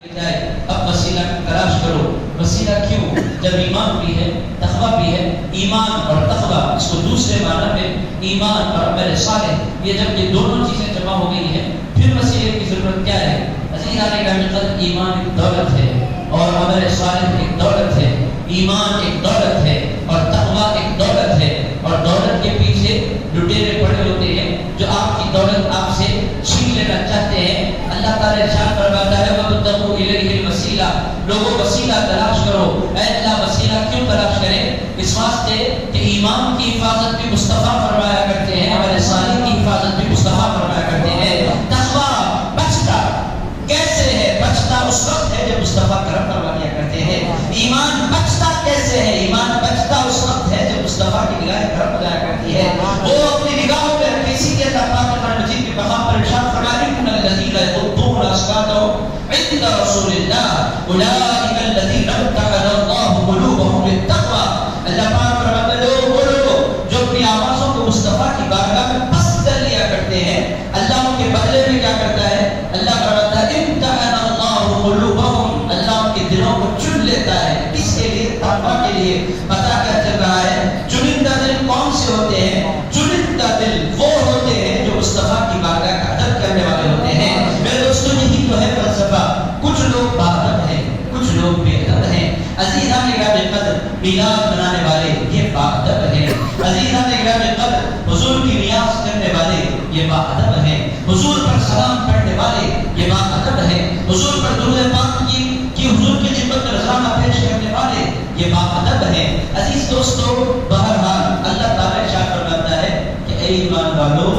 اب وسیلہ تلاش کرو. وسیلہ کیوں؟ جب ایمان بھی ہے تقویٰ بھی ہے. ایمان اور تقویٰ، اس کو دوسرے معنی میں ایمان اور عمل صالح، یہ جب یہ دونوں چیزیں جمع ہو گئی ہیں پھر وسیلے کی ضرورت کیا ہے؟ عزیزان گرامی، ایمان ایک دولت ہے اور عمل صالح ایک دولت ہے. ایمان ایک دولت ہے اور تقویٰ ایک دولت ہے، اور دولت کے پیچھے لٹیرے پڑے ہوتے ہیں جو آپ کی دولت آپ سے چھین لینا چاہتے ہیں. اللہ تعالیٰ ارشاد فرماتا ہے وَابْتَغُوا إِلَيْهِ الْوَسِيلَةَ، لوگوں وسیلہ تلاش کرو. اے اللہ وسیلہ کیوں تلاش کریں؟ اس واسطے کہ ایمان کی حفاظت بھی مصطفیٰ فرمایا کرتے ہیں، عمل صالح کی حفاظت بھی مصطفیٰ فرمایا کرتے ہیں. تقویٰ بچتا کیسے ہے؟ بچتا اس وقت ہے جب مصطفیٰ کرم فرما دیا کرتے ہیں. ایمان بچتا کیسے ہے؟ ایمان بچتا اس وقت ہے جب مصطفیٰ کی نگاہ کرم بجایا کرتی ہے. وہ اپنی نگاہوں پہ رکھے، اسی لیے اللہ پاک قرآن مجید کے مقام پر ارشاد فرماتے ہیں ان الذین یغضون اصواتهم عند رسول اللہ اولئک الذین امتحن اللہ قلوبهم للتقوی. اللہ پاک فرماتے ہیں وہ لوگ جو اپنی آوازوں کو مصطفیٰ کی بارگاہ میں پست کر لیا کرتے ہیں، اللہ ان کے بدلے میں کیا کرتا ہے؟ اللہ فرماتا ہے امتحن اللہ قلوبهم، اللہ ان کے دلوں کو چن لیتا ہے. کس کے لیے؟ تقویٰ کے لیے. پتہ کیا چل رہا ہے؟ چنندہ دل کون سے ہوتے ہیں؟ چنندہ دل وہ ہوتے ہیں جو مصطفیٰ کی بارگاہ کا ادب کرنے والے ہوتے ہیں. میرے دوستو یہی تو ہے فلسفہ. کچھ لوگ باادب ہیں، کچھ لوگ بے ادب ہیں. عزیزان گرامی قدر، میلاد منانے والے یہ باادب ہیں. عزیزان گرامی قدر، حضور کی نیاز کرنے والے یہ باادب ہیں. حضور پر سلام پڑھنے والے یہ باادب ہیں. حضور پر درود پاک کی حضور کی خدمت میں رضامہ پیش کرنے والے یہ باادب ہیں. عزیز دوستو، بہرحال اللہ تعالیٰ ارشاد فرماتا ہے کہ اے ایمان والو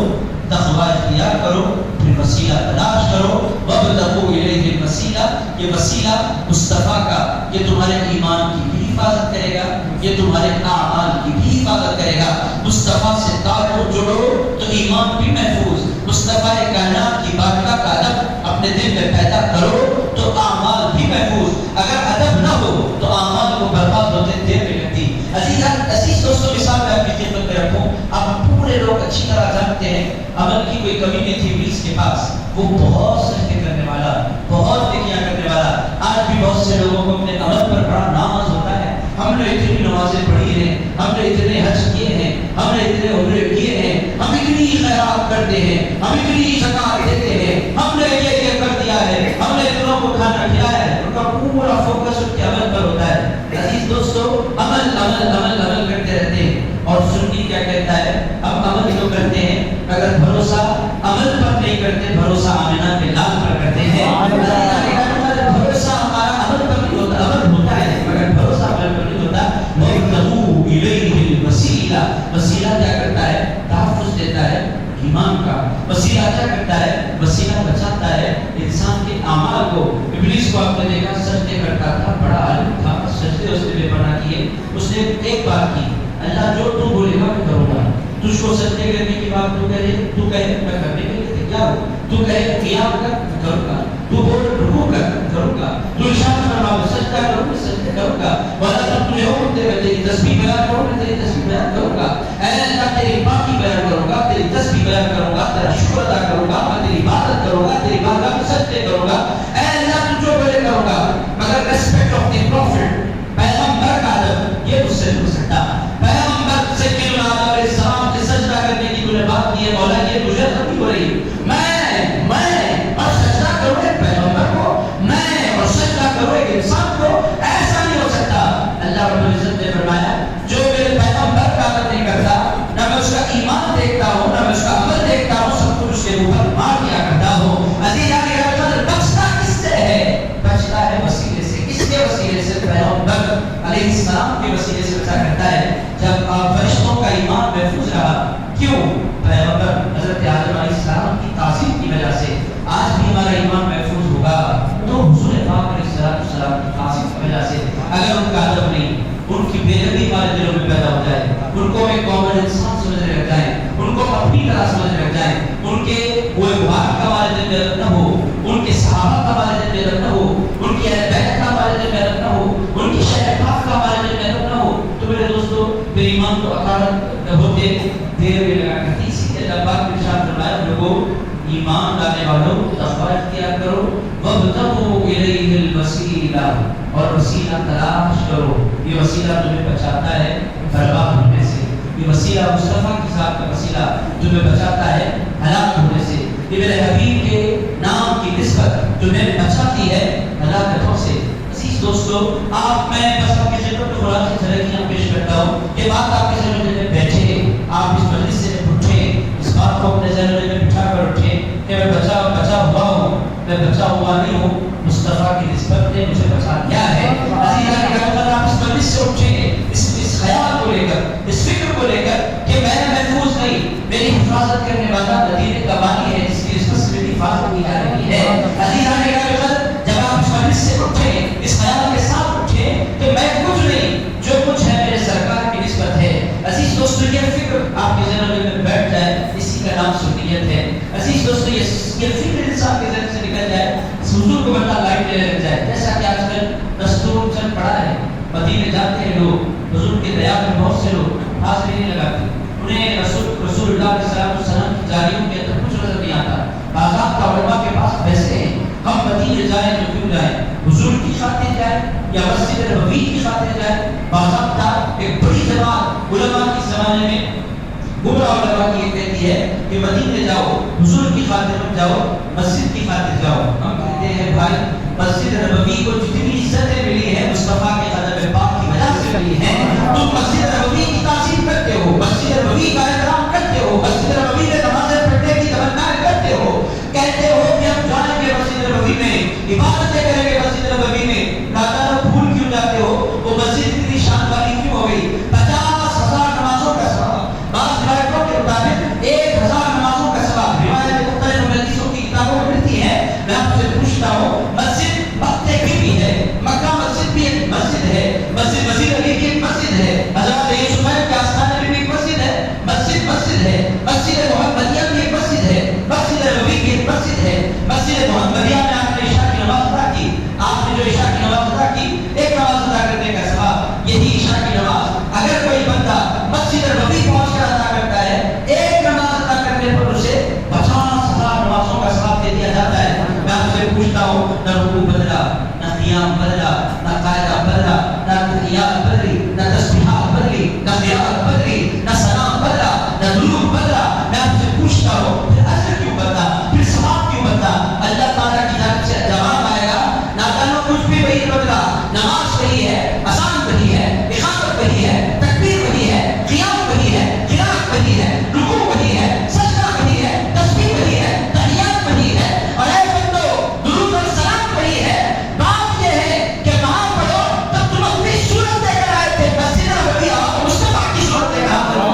تقویٰ اختیار کرو، پھر وسیلہ تلاش کرو. وَابْتَغُوا إِلَيْهِ الْوَسِيلَةَ، یہ وسیلہ مصطفیٰ کا، یہ تمہارے ایمان کی بھی حفاظت کرے گا، یہ تمہارے اعمال کی بھی حفاظت کرے گا. مصطفیٰ سے تعلق جوڑو تو ایمان بھی محفوظ. مصطفیٰ کائنات کی بارگاہ کا ادب اپنے دل میں پیدا کرو تو اعمال بھی محفوظ. اگر ادب نہ ہو تو اعمال کو برباد ہوتے دیر نہیں لگتی. عزیز دوستوں، مثال میں آپ کی خدمت میں رکھوں. آپ پورے لوگ اچھی طرح جانتے ہیں عمل کی کوئی کمی نہیں تھی ابلیس کے پاس. وہ بہت سجدے کرنے والا، بہت نیکیاں کرنے والا. آج بھی بہت سے لوگوں کو اپنے عمل پر بڑا ناز ہوتا ہے. ہم نے اتنی نمازیں پڑھی ہیں، ہم نے اتنے حج کیے ہیں، ہم نے اتنے عمرے کیے ہیں، ہم اتنی خیرات کرتے ہیں، ہم اتنی زکات دیتے ہیں، ہم نے یہ کر دیا ہے، ہم نے اتنوں کو کھانا کھلایا ہے. ان کا پورا فوکس ان کے عمل پر ہوتا ہے. عزیز دوستو، عمل عمل عمل عمل کرتے رہتے ہیں. اور سنی کیا کہتا ہے؟ ہم عمل جو کرتے ہیں اگر بھروسہ عمل پر نہیں کرتے، بھروسہ آمنہ کے لال پر کرتے ہیں. بھروسہ ہمارا عمل پر نہیں ہوتا، عمل ہوتا ہے مگر بھروسہ عمل پر نہیں ہوتا. وَابْتَغُوا إِلَيْهِ الْوَسِيلَةَ، وسیلہ کیا کرتا ہے؟ تحفظ دیتا ہے ایمان کا. وسیلہ کیا کرتا ہے؟ وسیلہ بچاتا ہے انسان کے اعمال کو. ابلیس کو آپ نے دیکھا سجدے کرتا تھا، بڑا عالم تھا، سجدے اس نے بے پناہ کیے. اس نے ایک بات کی، اللہ جو تو بولے گا میں کروں گا. تجھ کو سجدے کرنے کی بات تو کہے میں کرنے کے لیے تیار ہوں. تو کہے قیام کر میں کروں گا. تو بول رکوع کر میں کروں گا. تو ارشاد فرما سجدہ کرو میں سجدہ کروں گا. ولا تب تجھے حکم دے میں تیری تسبیح بیان کروں، میں تیری تسبیح بیان کروں گا. اے اللہ تیری پاکی بیان کروں گا، تیری تسبیح بیان کروں گا، تیرا شکر ادا کروں گا، میں تیری عبادت کروں گا، تیری بارگاہ میں سجدے کروں گا. اے اللہ تو جو بولے کروں گا. مگر ریسپیکٹ آف دی پروفٹ، پیغمبر کا ادب یہ مجھ سے نہیں ہو سکتا. پیغمبر سے علیہ السلام کے سجدہ کرنے کی تُو نے بات کی ہے، مولا یہ مجھے نہیں ہو رہی. میں اور سجدہ کروں ایک پیغمبر کو، میں اور سجدہ کروں ایک انسان کو، ایسا نہیں ہو سکتا. اللہ رب العزت نے فرمایا جو میرے پیغمبر کا ادب نہیں کرتا، نہ میں اس کا ایمان دیکھتا ہوں، نہ میں اس کا عمل دیکھتا ہوں، سب کچھ اس کے اوپر مار دیا کرتا ہوں. عزیزان گرامی، بچتا کس سے ہے؟ بچتا ہے وسیلے سے. کس کے وسیلے سے؟ پیغمبر علیہ السلام کے وسیلے سے بچا کرتا ہے. جب فرشتوں کا ایمان محفوظ رہا، کیوں؟ پیغمبر حضرت آدم علیہ السلام کی تعظیم کی وجہ سے. آج بھی ہمارا ایمان محفوظ ہوگا تو حضور پاک علیہ السلام کی تعظیم کی وجہ سے. اگر ان کا ادب نہیں، ان کی بے ادبی ہمارے دلوں میں پیدا ہو جائے، ان کو ایک کامن انسان سمجھنے لگ جائیں، ان کو اپنی طرح سمجھنے لگ جائیں، ان کے وہ بات کا ہمارے دل میں رد نہ ہو، ان کے صحابہ کا ہمارے دل میں رد نہ ہو، ان کی اہل بیت کا ہمارے دل میں رد نہ ہو، ان کی شہر پاک کا ہمارے دل میں رد نہ ہو، تو میرے دوستو بے ایمان تو اکارت ہوتے دیر میں لگا کرتی. اسی لیے اللہ پاک نے ارشاد فرمایا لوگوں ایمان لانے والوں تقویٰ اختیار کرو. وَابْتَغُوا إِلَيْهِ اور وسیلہ تلاش کرو. یہ وسیلہ تمہیں بچاتا ہے برباد ہونے سے. یہ وسیلہ مصطفیٰ کے ساتھ کا وسیلہ تمہیں بچاتا ہے ہلاک ہونے سے. یہ میرے حبیب کے نام کی نسبت تمہیں بچاتی ہے ہلاکتوں سے. عزیز دوستو، میں بس آپ کی خدمت میں قرآن کی جھلکیاں پیش کرتا ہوں. یہ بات آپ کے ذہن میں بیٹھے، آپ اس مجلس سے اٹھے، اس بات کو اپنے ذہن میں بٹھا کر اٹھے کہ میں بچا ہوا ہوں، میں بچا ہوا نہیں ہوں، مصطفیٰ کی نسبت نے مجھے بچا لیا ہے. عزیزان اگر آپ اس مجلس سے اٹھے اس خیال کو لے کر، اس فکر کو لے کر کہ میں محفوظ نہیں، میری حفاظت کرنے والا مدینے کا بانی ہے جس کی نسبت سے میری حفاظت کی جا رہی ہے. عزیزان جب آپ اس مجلس سے اٹھے اس خیال کے ساتھ اٹھے کہ میں کچھ نہیں، جو کچھ ہے میرے سرکار کی نسبت ہے. عزیز دوستو، یہ فکر آپ کے ذہن میں بیٹھ جائے، اسی کا نام سنیت ہے. عزیز دوستو، یہ فکر انسان کے ذہن سے نکل جائے، حضور کو بندہ لائٹ لینے لگ جائے. جیسا کہ آج کل دستور چل پڑا ہے، مدینے جاتے ہیں لوگ، حضور کے دیا میں بہت سے لوگ حاضری نہیں لگاتے، انہیں رسول اللہ علیہ السلام کی جاریوں کے اندر کچھ نظر نہیں آتا. آزاد کا علماء کے پاس پیسے ہیں، ہم مدینے جائیں تو کیوں جائیں؟ حضور کی خاطر جائیں یا مسجد نبوی کی خاطر جائیں؟ باضابطہ ایک بڑی جماعت علماء کے زمانے میں گمراہ علماء کی کہتی ہے کہ مدینے جاؤ، حضور کی خاطر مت جاؤ، مسجد کی خاطر جاؤ. ہم کہتے ہیں بھائی، مسجد نبوی کو جتنی عزتیں ملی ہے مصطفیٰ کے قدم پاک کی وجہ سے ملی ہے. تم مسجد نبوی کی تعظیم کرتے ہو، مسجد نبوی کا احترام کرتے ہو، مسجد نبوی میں نمازیں پڑھنے کی تمنا کرتے ہو، کہتے ہو کہ ہم جائیں گے مسجد نبوی میں، عبادتیں کریں گے مسجد نبوی میں. لاتا بھول کیوں جاتے ہو؟ وہ مسجد اتنی شان والی کیوں ہو گئی؟ 50,000 نمازوں کا ثواب، بعض روایتوں کے مطابق 1,000 نمازوں کا ثواب روایت مختلف حدیثوں کی کتابوں میں ملتی ہے. میں آپ سے پوچھتا ہوں، مسجد مکے کی بھی ہے، مکہ مسجد بھی ایک مسجد ہے، مسجد علی کی ایک مسجد ہے، حضرت یوسف کے آستانے میں بھی ایک مسجد ہے، مسجد ہے، مسجد محمدیہ بھی ایک مسجد ہے، مسجد نبوی بھی ایک مسجد ہے. مسجد محمدیہ میں آپ نے عشاء کی نماز ادا کی، آپ نے جو عشاء کی نماز ادا کی، ایک نماز ادا کرنے کا ثواب، یہی عشاء کی نماز اگر کوئی بندہ مسجد نبوی پہنچ کر ادا کرتا ہے، ایک نماز ادا کرنے پر اسے 50,000 نمازوں کا ثواب دے دیا جاتا ہے. میں آپ سے پوچھتا ہوں، نہ رکوع بدلا، نہ قیام بدلا، نہ قاعدہ بدلا، نہ تحیات بدلی، نہ تسبیحات بدلی، نہ قرات بدلی، نہ سلام بدلا، نہ درود بدلا. میں آپ سے پوچھتا ہوں، پھر اجر کیوں بدلا، پھر ثواب کیوں بدلا؟ اللہ تعالیٰ کی جانب سے جواب آئے گا، نہ جانو کچھ بھی وہی بدلا. نماز وہی ہے، اذان وہی ہے، اقامت وہی ہے، تکبیر وہی ہے، قیام وہی ہے، قرات وہی ہے، رکوع وہی ہے، سجدہ وہی ہے، تسبیح وہی ہے، تحیات وہی ہے، اور اے بندو درود اور سلام وہی ہے. بات یہ ہے کہ وہاں پڑھو تب تم اپنی صورت لے کر آئے تھے، مسجد نبوی آؤ مصطفیٰ کی صورت لے کر آؤ.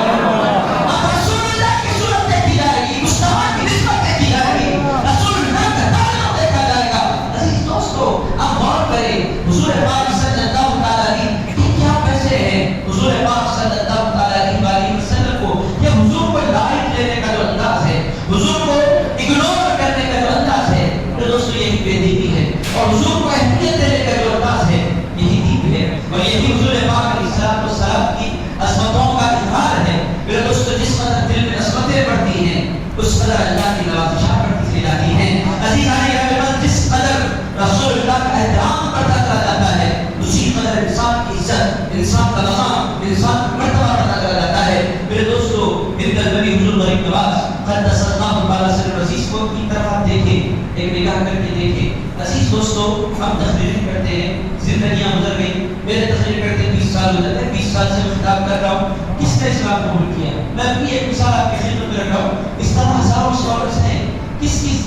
اب رسول اللہ کی صورت دیکھی جائے گی، مصطفیٰ کی نسبت دیکھی جائے گی، رسول اللہ کا تعلق دیکھا جائے گا. عزیز دوستو، اب غور کریں، حضور پاک صلی اللہ تعالیٰ علیہ کے کیا پیسے ہیں؟ حضور پاک صلی اللہ تعالیٰ علیہ وسلم کو، یہ حضور کو لائٹ لینے کا جو انداز ہے، حضور کو اگنور کرنے کا جو انداز ہے، تو دوستو یہی بے دینی ہے. اور حضور کو اہمیت دینے کا جو انداز ہے، یہی دین ہے، اور یہی حضور پاک علیہ السلام کی عظمتوں کا اظہار ہے. میرے دوستو، جس قدر دل میں عظمتیں بڑھتی ہیں، اس قدر اللہ کی نوازشیں بڑھتی چلی جاتی ہیں. عزیزان گرامی، جس قدر رسول اللہ کا احترام بڑھتا چلا جاتا ہے، اسی قدر انسان کی عزت، انسان کا مقام، انسان کا مرتبہ بڑھتا چلا جاتا ہے. میرے دوستو، ہند النبی حضور غریب نواز قدس اللہ تعالیٰ سے عزیز کو کی طرف آپ دیکھیں، ایک نگاہ کر کے دیکھیں. عزیز دوستو، ہم تقریر کرتے ہیں، زندگیاں گزر گئی، میرے تقریر کرتے 20 سال گزر گئے، 20 سال سے میں خطاب کر رہا ہوں. کس نے اسلام قبول کیا؟ میں اپنی ایک مثال آپ کی خدمت میں رکھ رہا ہوں. اس طرح ہزاروں اسکالرس ہیں، کس کی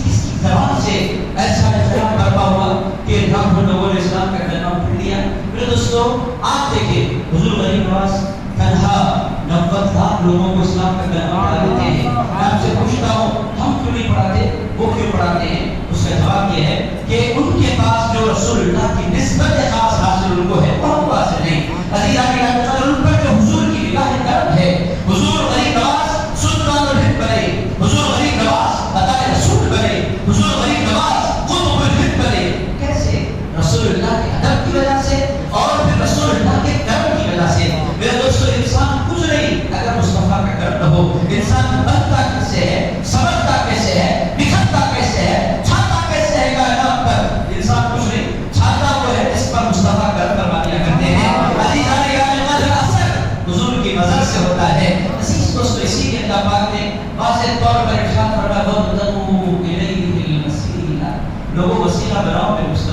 زبان سے ایسا اختلاف برپا ہوا کہ لاکھوں لوگوں نے اسلام کا کلمہ پڑھ لیا. میرے دوستو، آپ دیکھیں، حضور غریب نواز تنہا 90 لاکھ لوگوں کو اسلام کا کلمہ پڑھا دیتے ہیں. میں آپ سے پوچھتا ہوں، ہم کیوں نہیں پڑھاتے، وہ کیوں پڑھاتے ہیں؟ اس کا جواب یہ ہے کہ ان کے پاس جو رسول اللہ کی نسبت خاص حاصل ان کو ہے، وہ ہم کو حاصل نہیں. عزیزان گرامی، ان پر جو حضور کی نگاہ کرم ہے، حضور غریب نواز سلطان الہند بنے، حضور غریب نواز عطائے رسول بنے، حضور غریب نواز قطب الہند بنے. کیسے؟ رسول اللہ کے ادب کی وجہ سے، اور پھر رسول اللہ کے کرم کی وجہ سے. میرے دوستو، انسان کچھ نہیں اگر مصطفیٰ کا کرم نہ ہو. انسان بنتا کیسے ہے، سمجھتا کیسے ہے، بکھرتا کیسے ہے، چھاتا کیسے ہے کائنات پر؟ انسان کچھ نہیں، چھاتا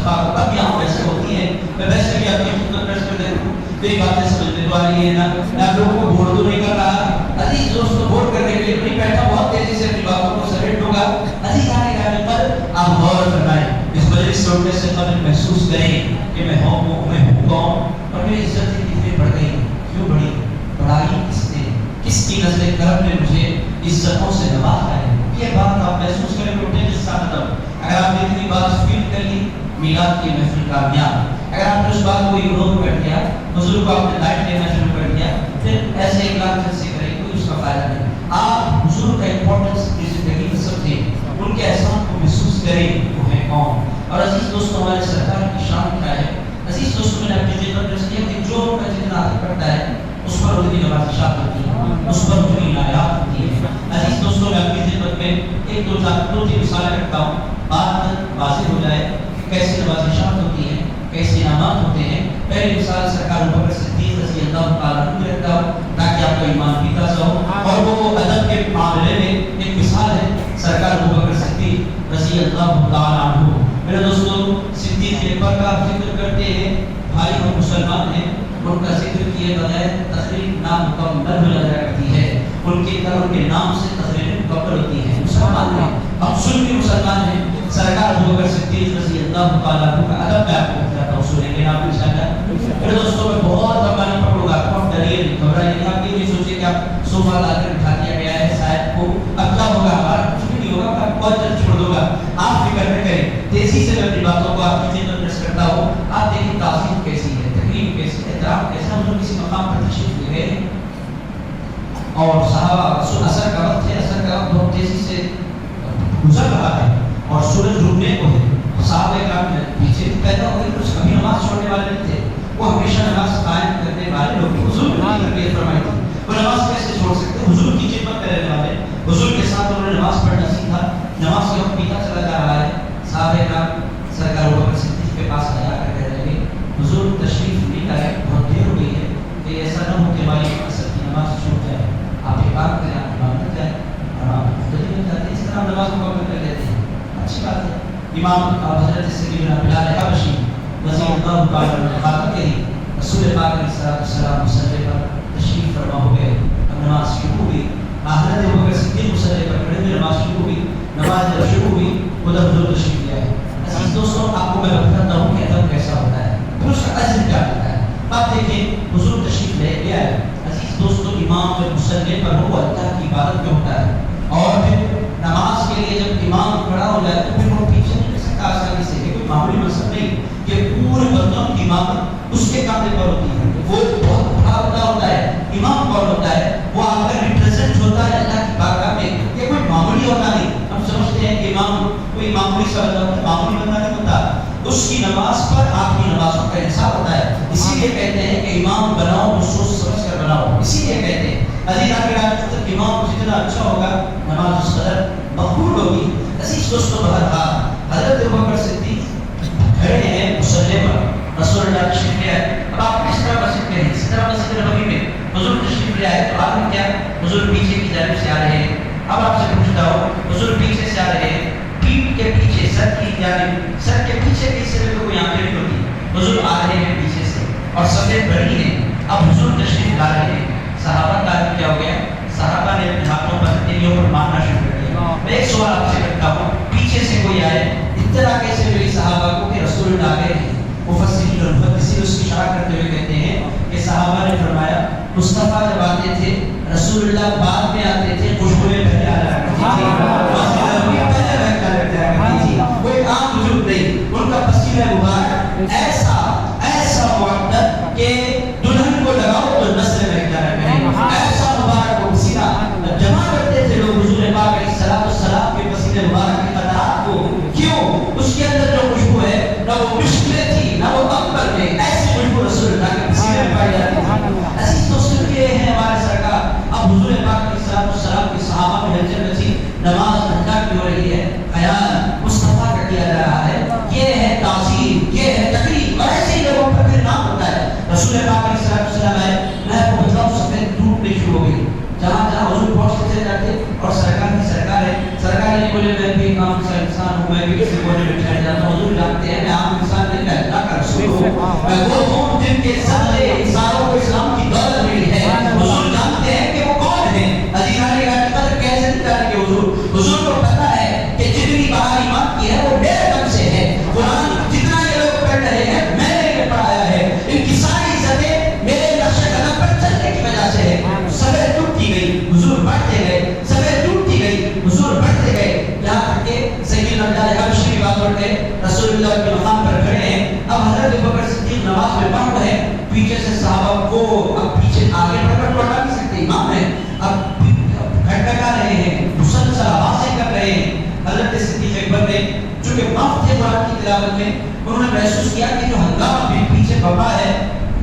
مصطفیٰ کو. اب یہاں ویسے ہوتی ہیں، میں ویسے بھی آپ کی خدمت پیش کر دیتا ہوں، کوئی باتیں سمجھنے تو آ رہی ہے نا، میں آپ لوگوں کو بور تو نہیں کر رہا. عزیز دوستوں، بور کرنے کے لیے نہیں بیٹھا، بہت تیزی سے اپنی باتوں کو سمیٹ لوں گا. عزیز آنے گانے پر آپ غور فرمائیں، اس مجلس سے اٹھنے سے قبل محسوس کریں کہ میں ہوں کون اور میری عزت کتنی بڑھ گئی، کیوں بڑھی؟ بڑھائی کس نے؟ کس کی نظر کرم نے مجھے عزتوں سے نوازا ہے؟ یہ بات آپ محسوس کریں گے اٹھنے کے ساتھ. اگر آپ نے اتنی بات فیل کر لی، میلاد کی محفل کامیاب. اگر آپ نے اس بات کو اگنور کر دیا، حضور کو آپ نے لائٹ دینا شروع کر دیا، پھر ایسے اخلاق جیسے کریں کوئی اس کا فائدہ نہیں. آپ حضور کا امپورٹنس اپنی زندگی میں سمجھیں، ان کے احسان کو محسوس کریں، وہ ہیں کون. اور عزیز دوستوں، ہمارے سرکار کی شان کیا ہے؟ عزیز دوستوں، میں نے اپنی خدمت میں کیا کہ جو کا جتنا حق پڑتا ہے اس پر اتنی نوازشات ہوتی ہیں، اس پر اتنی عنایات ہوتی ہے. عزیز دوستوں، میں اپنی خدمت میں ایک دو تین مثالیں رکھتا ہوں، بات واضح ہو جائے کہ کیسی نوازشات ہوتی ہیں، کیسے انعامات ہوتے ہیں. پہلی مثال سرکار ابوبکر صدیق رضی اللہ تعالیٰ عنہ رکھتا ہوں تاکہ آپ کا ایمان بھی تازہ ہو. اور وہ ادب کے معاملے میں ایک مثال ہے سرکار ابوبکر صدیق رضی اللہ تعالیٰ عنہ. میرے دوستوں، صدیق اکبر کا آپ ذکر کرتے ہیں، بھائی اور مسلمان ہیں، ان کا ذکر کیے بغیر تقریر نامکمل ہو جایا کرتی ہے. ان کے نام سے تقریر مکمل ہوتی ہے. مسلمان ہیں، ہم سنی مسلمان ہیں. سرکار ابوبکر صدیق رضی اللہ تعالیٰ عنہ کا ادب میں آپ کو بتاتا ہوں، سنیں گے آپ انشاءاللہ. میرے دوستوں، میں بہت لمبا نہیں پڑھوں گا، آپ ڈریے نہیں، گھبرائیے نہیں. آپ یہ نہیں سوچیں کہ آپ صوفہ لا کر بٹھا دیا گیا ہے صاحب کو، اب کیا ہوگا، ہمارا کچھ بھی نہیں ہوگا، آپ بہت جلد چھوڑ دوں گا. آپ فکر نہ کریں، تیزی سے میں اپنی باتوں کو آپ کی خدمت میں کرتا ہوں. آپ دیکھیں تعظیم کیسی ہے، تقریب کیسی ہے، احترام کیسا. ہم کسی مقام پر تشریف لے گئے اور صحابہ اثر کا وقت ہے، اثر کا وقت بہت تیزی سے گزر رہا ہے اور سورج ڈوبنے کو ہے. صحابہ کرام پیچھے پیدا ہوئے، کچھ کبھی نماز چھوڑنے والے نہیں تھے، وہ ہمیشہ نماز قائم کرنے والے لوگ. حضور نے تربیت فرمائی تھی، وہ نماز کیسے چھوڑ سکتے؟ حضور کی خدمت کرنے والے، حضور کے ساتھ انہوں نے نماز پڑھنا سیکھا. نماز کے وقت پیتا چلا جا رہا ہے. صحابہ کرام سرکار ابوبکر صدیق کے پاس آیا کر کہہ رہے ہیں حضور تشریف نہیں لائے، بہت دیر ہو گئی ہے، کہ ایسا نہ ہو کہ ہماری اثر کی نماز چھوٹ جائے. آپ ایک بات کریں، آپ امام بن جائیں اور آپ مقتدی بن جاتے ہیں، اس طرح نماز مکمل کر لیتے ہیں. اچھی بات ہے. امام حضرت سیدنا بلال حبشی رضی اللہ تعالیٰ عنہ خاتون کے ہی رسول پاک علیہ الصلوۃ والسلام مصلی پر تشریف فرما ہو گئے. اب نماز شروع ہوئی، حضرت ابوبکر صدیق مصلی پر کھڑے ہوئے، نماز شروع ہوئی. نماز جب شروع ہوئی ادھر حضور تشریف لے آئے. عزیز دوستوں، آپ کو میں بتاتا ہوں کہ ادب کیسا ہوتا ہے، پھر اس کا اجر کیا ہوتا ہے. آپ دیکھیں حضور تشریف لے آئے. عزیز دوستوں، امام جب مصلی پر ہو اللہ کی عبادت میں ہوتا ہے، اور پھر نماز کے لیے جب امام کھڑا ہو جائے تو پھر وہ پیچھے نہیں رہ سکتا آسانی سے. یہ کوئی معمولی مذہب نہیں کہ پورے بندوں کی امامت اس کے کاندھے پر ہوتی ہے. وہ بہت بڑا بڑا ہوتا ہے. امام کون ہوتا ہے؟ وہ آپ کا ریپرزینٹ ہوتا ہے اللہ کی بارگاہ میں. یہ کوئی معمولی ہوتا نہیں. ہم سمجھتے ہیں کہ امام کوئی معمولی سا بندہ ہوتا ہے، معمولی بندہ نہیں ہوتا. اس کی نماز پر آپ کی نمازوں کا حساب ہوتا ہے. اسی لیے کہتے ہیں کہ امام بناؤ تو سوچ سمجھ کر بناؤ. اسی لیے کہتے ہیں عزیز امام جتنا اچھا ہوگا نماز اس قدر مقبول ہوگی. عزیز دوستوں، بہرحال حضرت ابوبکر صدیق کھڑے ہیں مصلی پر، رسول اللہ تشریف لے آئے. اب آپ کس طرح مسجد میں ہیں، اسی طرح مسجد نبوی میں حضور تشریف لے آئے تو آپ نے کیا؟ حضور پیچھے کی جانب سے آ رہے ہیں. اب آپ سے پوچھتا ہوں، حضور پیچھے سے آ رہے ہیں، پیٹھ کے پیچھے، سر کی جانب، سر کے پیچھے کے حصے میں تو کوئی آنکھیں نہیں ہوتی. حضور آ رہے ہیں پیچھے سے اور سفید بڑی ہیں. اب حضور تشریف لا رہے ہیں. صحابہ کا کیا ہو گیا؟ صحابہ نے اپنے ہاتھوں پر تیلیوں پر مارنا شروع کر دیا. میں ایک سوال آپ سے کرتا ہوں، پیچھے سے کوئی آئے، اطلاع کیسے ملی صحابہ کو کہ رسول اللہ آ گئے ہیں؟ مفسرین اور محدثین اس کی شرح کرتے ہوئے کہتے ہیں کہ صحابہ نے فرمایا مصطفیٰ جب آتے تھے رسول اللہ بعد میں آتے تھے، خوشبوئیں پہلے آ جایا کرتی تھی، پہلے رہ جایا کرتی تھی. وہ ایک عام وجود نہیں، ان کا پسینہ مبارک ایسا معطر کہ دلہن کو لگاؤ تو نسل میں جایا کرے. ایسا مبارک وہ پسینہ جمع کرتے تھے لوگ حضور پاک علیہ السلام کے پسینے مبارک کی قطرات کو. کیوں؟ اس کے اندر جو خوشبو ہے نہ وہ مشکلیں تھی نہ وہ اکبر میں، ایسی خوشبو رسول اللہ کے پسینے میں پائی جاتی ہے. عزیز دوستوں، یہ ہے ہمارے سرکار. اب حضور پاک علیہ السلام کے صحابہ میں ہلچل مچی، نماز ادا کی ہو رہی ہے، خیال مصطفیٰ کا کیا جا رہا ہے. یہ ہے تعظیم، یہ ہے تقریب. اور ایسے ہی لوگوں کا پھر نام ہوتا ہے. رسول پاک علیہ السلام آئے، میں کو بتلاؤں سفید ٹوٹنے شروع ہو گئی. جہاں جہاں حضور پہنچتے چلے جاتے اور سرکار کی سرکار ہے. سرکار نہیں بولے میں بھی عام سا انسان ہوں، میں بھی کسی کونے میں ٹھہر جاتا ہوں. حضور جانتے ہیں میں عام انسان وہ قوم جن کے صدقے انسانوں کو اسلام کی دولت ملی ہے، حضور جانتے ہیں کہ وہ کون ہیں۔ عزیزان قدر کیسے جانے کے حضور کو پتا ہے کہ جتنی بار ایمان کی ہے وہ میرے دم سے ہے۔ قرآن جتنا یہ لوگ پڑھ رہے ہیں میں نے انہیں پڑھایا ہے، ان کی ساری عزتیں میرے نقش قدم پر چلنے کی وجہ سے ہے۔ سبیں ٹوٹتی گئی، حضور بڑھتے گئے، سبیں ٹوٹتی گئی، حضور بڑھتے گئے، یہاں تک کہ سیدنا بلال حبشی کی بات کرتے رسول اللہ کے مقام پر کھڑے ہیں۔ اب حضرت ابوبکر صدیق نماز میں پڑھ رہے ہیں، پیچھے سے صحابہ کو اب پیچھے آگے بڑھ کر لوٹا نہیں سکتے، امام ہے، اب کھٹکھٹا رہے ہیں، مسلسل آوازیں کر رہے ہیں۔ حضرت صدیق اکبر نے چونکہ وقت تھے قرآن کی تلاوت میں، انہوں نے محسوس کیا کہ جو ہنگامہ بھی پیچھے بپا ہے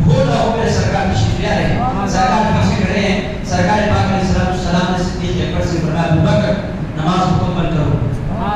وہ نہ ہو، میرے سرکار تشریف لے آ رہے ہیں۔ سرکار پیچھے کھڑے ہیں، سرکار پاک علیہ السلام نے صدیق اکبر سے فرمایا ابوبکر نماز مکمل کرو،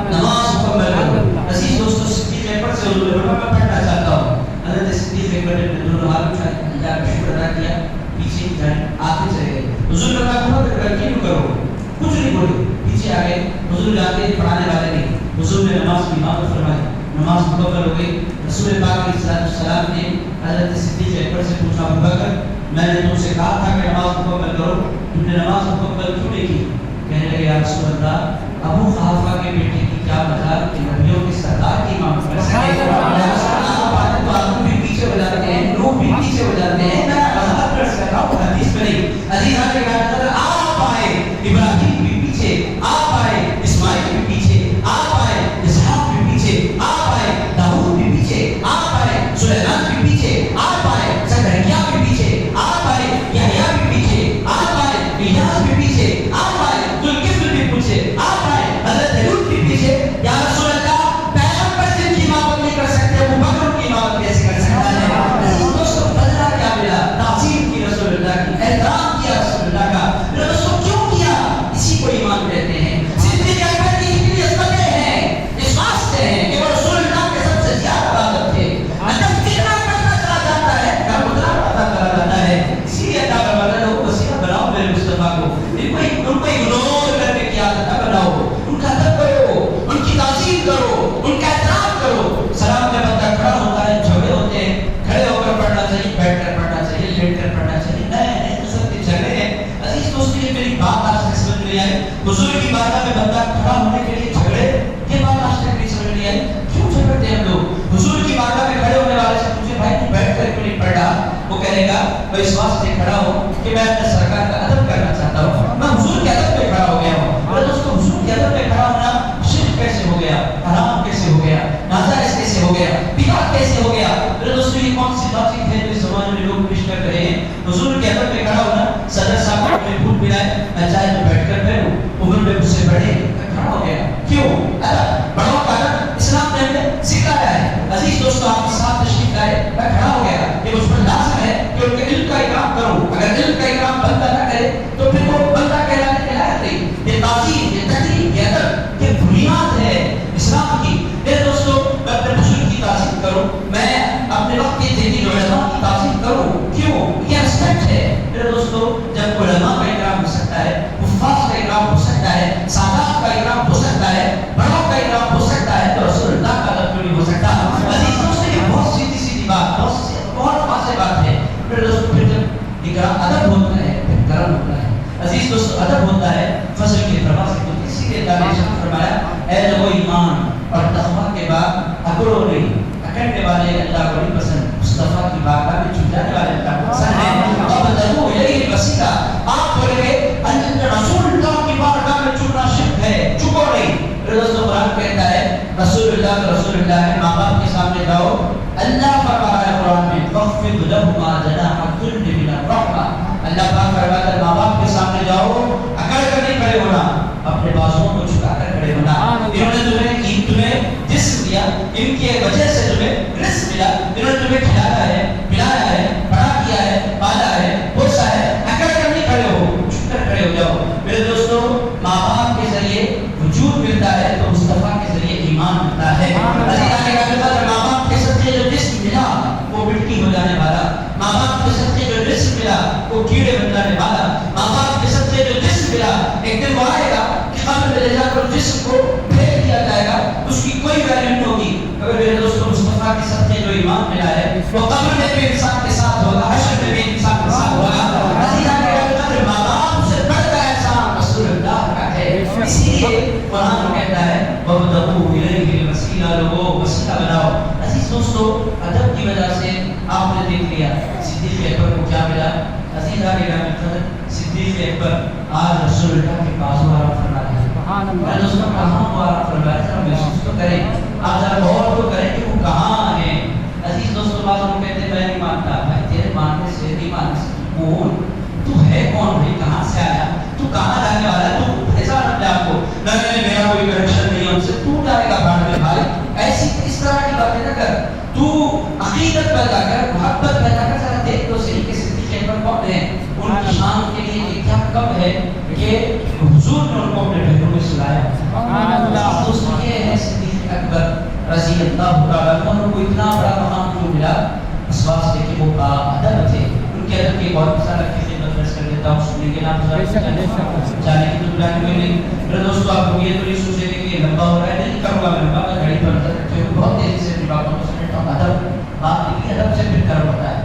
نماز مکمل کرو۔ عزیز دوستو صدیق اکبر سے حضور نے فرمایا میں پڑھنا چاہتا ہوں۔ حضرت صدیق اکبر نے دونوں ہاتھ اٹھائے، اللہ کا شکر ادا کیا، پیچھے کی جانب آتے چلے گئے۔ حضور نے فرمایا کنٹینیو کرو، کچھ نہیں بولے، پیچھے آگے۔ حضور جانتے ہیں پڑھانے والے نہیں، حضور نے نماز کی امامت فرمائی، نماز مکمل ہو گئی۔ رسول پاک علیہ السلام نے حضرت صدیق اکبر سے پوچھا ابوبکر میں نے تم سے کہا تھا کہ نماز مکمل کرو، تم نے نماز مکمل کیوں نہیں کی؟ کہنے لگے یا رسول اللہ ابو قحافہ کے بیٹے کی کیا مجال کہ نبیوں کے سردار کی امامت کر سکے؟ آدم بھی پیچھے ہو جاتے ہیں، لوگ بھی پیچھے ہو جاتے ہیں، میں وضاحت کر سکتا ہوں حدیث میں نہیں۔ عزیزان آپ آئے، ابراہیم بھی پیچھے، آپ آئے اسماعیل بھی پیچھے، آپ آئے اسحاق بھی پیچھے، آپ آئے داؤد بھی پیچھے، آپ آئے سلیمان بھی پیچھے، آپ آئے زکریا بھی پیچھے، آپ آئے یحییٰ بھی پیچھے، آپ آئے الیاس بھی پیچھے، آپ آئے ذوالکفل بھی پیچھے، آپ آئے حضرت لوط بھی پیچھے۔ یا رسول اللہ پیغمبر جن کی امامت نہیں کر سکتے ابوبکر کی امامت کیسے کر سکتا ہے؟ دوستو بدلہ کیا ملا؟ تعظیم کی رسول اللہ کی، احترام کیا رسول اللہ کا۔ دوستو کیوں کیا؟ اسی کو ایمان کہتے ہیں۔ صدیق اکبر کی اتنی عظمتیں ہیں، اس واسطے ہیں کہ وہ رسول اللہ کے سب سے زیادہ عبادت تھے۔ اندر کتنا کرنا چلا جاتا ہے گھر اتنا پتا کرا جاتا ہے، اسی لیے اللہ کا مدد ہو وسیلہ بناؤ میرے مصطفیٰ کو، ان کو اگنور کر کے کیا نہ بناؤ، ان کا ادب کرو، ان کی تعظیم کرو، ان کا احترام کرو۔ سلام میں بندہ کھڑا ہوتا ہے، جھگڑے ہوتے ہیں، کھڑے ہو کر پڑھنا چاہیے، بیٹھ کر پڑھنا چاہیے، لیٹ کر پڑھنا چاہیے، نہیں قسم کے جھگڑے ہیں۔ عزیز دوستو یہ میری بات آج تک سمجھ نہیں آئی، حضور کی بارگاہ میں بندہ کھڑا ہونے کے لیے جھگڑے، یہ بات آج تک نہیں سمجھ نہیں آئی، کیوں جھگڑتے ہیں ہم لوگ؟ حضور کی بارگاہ میں کھڑے ہونے والے سے پوچھے بھائی تو بیٹھ کر کیوں نہیں پڑھ رہا؟ وہ کہے گا میں اس واسطے کھڑا ہوں کہ میں اپنے سرکار کا ادب کرنا چاہتا ہوں، میں حضور کے ادب پہ کھڑا ہو گیا ہوں۔ اور دوستو حضور کے ادب پہ کھڑا ہونا شرک کیسے ہو گیا، حرام کیسے ہو گیا، ناجائز کیسے ہو گیا، بدعت کیسے ہو گیا؟ میرے دوستو یہ کون سی بات ہے جو اس زمانے میں لوگ پیش کر رہے ہیں؟ حضور کے ادب پہ کھڑا ہونا، صدر صاحب کو اپنے بھوت ملائے میں چاہے تو بیٹھ کر بیٹھوں، عمر میں مجھ سے بڑھے میں کھڑا ہو گیا، کیوں؟ ادب بڑوں کا ادب اسلام نے ہمیں سکھایا ہے۔ عزیز دوستو آپ کے ساتھ تشریف لائے، میں کھڑا ہو گیا، یہ مجھ پر لازم ہے کہ ان کے علم کا اکرام کروں، اگر علم کا اکرام بندہ نہ کرے تو پھر وہ بندہ کہلانے کے لائق نہیں۔ یہ تعظیم، یہ تقریم، یہ ادب، یہ بنیاد ہے اسلام کی۔ میرے دوستو میں اپنے بزرگ کی تعظیم کروں، میں اپنے وقت کے دینی علماء کی تعظیم کروں، کیوں؟ یہ ریسپیکٹ ہے۔ میرے دوستو جب علماء کا اکرام ہو سکتا ہے، حفاظ کا اکرام ہو سکتا ہے، سادات کا اکرام ہو سکتا ہے، بڑوں کا اکرام ہو سکتا ہے، تو رسول اللہ کا ادب کیوں نہیں ہو سکتا؟ عزیز دوستو یہ بہت سیدھی سیدھی بات، بہت واضح بات ہے۔ میرے دوستو پھر جب اکرام ادب ہوتا ہے پھر کرم ہوتا ہے۔ عزیز دوستو ادب ہوتا ہے فضل کے پرواز سے، اسی لیے اللہ نے فرمایا اے لوگو ایمان اور تقویٰ کے بعد اکڑو نہیں، اکڑنے والے اللہ کو نہیں پسند، مصطفیٰ کی بارگاہ میں جھک جانے والے اللہ کو پسند ہے۔ وَابْتَغُوا إِلَيْهِ الْوَسِيلَةَ، آپ بولیں گے رسول اللہ کی بارگاہ میں جھکنا شرک ہے، جھکو نہیں۔ میرے دوستو قرآن کہتا ہے رسول اللہ ہے، ماں باپ کے سامنے جاؤ، اللہ فرما رہا ہے قرآن میں وَخْفِضْ لَهُمَا جَنَاحَ الذُّلِّ مِنَ الرَّحْمَةِ، اللہ پاک فرماتا ہے ماں باپ کے سامنے جاؤ، اکڑ کر نہیں کھڑے ہونا، اپنے بازوؤں کو جھکا کر کھڑے ہونا۔ انہوں نے تمہیں جسم دیا، ان کی وجہ سے تمہیں رزق ملا، انہوں نے تمہیں کھلایا ہے، پلایا ہے، بڑا کیا ہے، پالا ہے، پوسا ہے، اکڑ کر نہیں کھڑے ہو، جھک کر کھڑے ہو جاؤ۔ میرے دوستو ماں باپ کے ذریعے وجود ملتا ہے تو مصطفیٰ کے ذریعے ایمان ملتا ہے۔ عزیزان کے ماں باپ کے صدقے جو جسم ملا وہ مٹی ہو جانے والا، ماں باپ کے صدقے جو جسم ملا وہ کیڑے بن جانے والا، ماں باپ کے صدقے جو جسم ملا ایک دن وہ آئے گا کہ قبر میں لے جا کر جسم کو پھینک دیا جائے گا، اس کی کوئی ویلیو نہیں ہوگی۔ اگر میرے دوستوں مصطفیٰ کے صدقے جو ایمان ملا ہے وہ قبر میں بھی انسان کے ساتھ ہوگا، حشر میں بھی انسان کے ساتھ ہوگا۔ عزیزان قدر ماں باپ سے بڑھ کر احسان رسول اللہ کا ہے، اسی لیے قرآن کہتا ہے وَابْتَغُوا إِلَيْهِ الْوَسِيلَةَ، لوگوں وسیلہ بناؤ۔ عزیز دوستو، ادب کی وجہ سے آپ نے دیکھ لیا صدیق اکبر کو کیا ملا۔ عزیزان قدر صدیق اکبر آج رسول اللہ کے پاس آرام فرما رہے ہیں۔ میں دوستوں کہاں وہ آرام فرما رہے ہیں، محسوس تو کریں، آپ ذرا غور تو کریں کہ وہ کہاں ہیں۔ عزیز دوستو، بعض لوگ کہتے ہیں میں نہیں مانتا، بھائی تیرے ماننے سے نہیں ماننے سے کون تو ہے کون بھائی، کہاں سے آیا، تو کہاں جانے والا ہے، تو پہچان اپنے آپ کو، نہیں میرا کوئی کنیکشن نہیں ہے ان سے، تو جائے گا بھاڑ میں بھائی، ایسی اس طرح کی باتیں نہ کر، تو عقیدت پیدا کر، محبت پیدا کر، ذرا دیکھ تو صحیح کہ صدیق اکبر کون ہیں، ان کی شان کے لیے کیا کب ہے کہ حضور نے ان کو اپنے بھیڑوں میں سلایا۔ دوستوں یہ ہے صدیق اکبر رضی اللہ تعالیٰ عنہ، ان کو اتنا بڑا مقام کیوں ملا، اس واسطے کہ وہ باادب تھے۔ ان کے ادب کی بہت سارا کی خدمت میں کر دیتا ہوں، سننے کے نام جانے کی تو بلانی ہوئی نہیں۔ میرے دوستو، آپ کو یہ تو نہیں سوچے گے کہ یہ لمبا ہو رہا ہے، نہیں کروں گا میں لمبا، میں گھڑی پر نظر رکھتے ہوئے بہت تیزی سے اپنی باتوں کو سمیٹتا ہوں۔ ادب بات کی ادب سے پھر کرم ہوتا ہے۔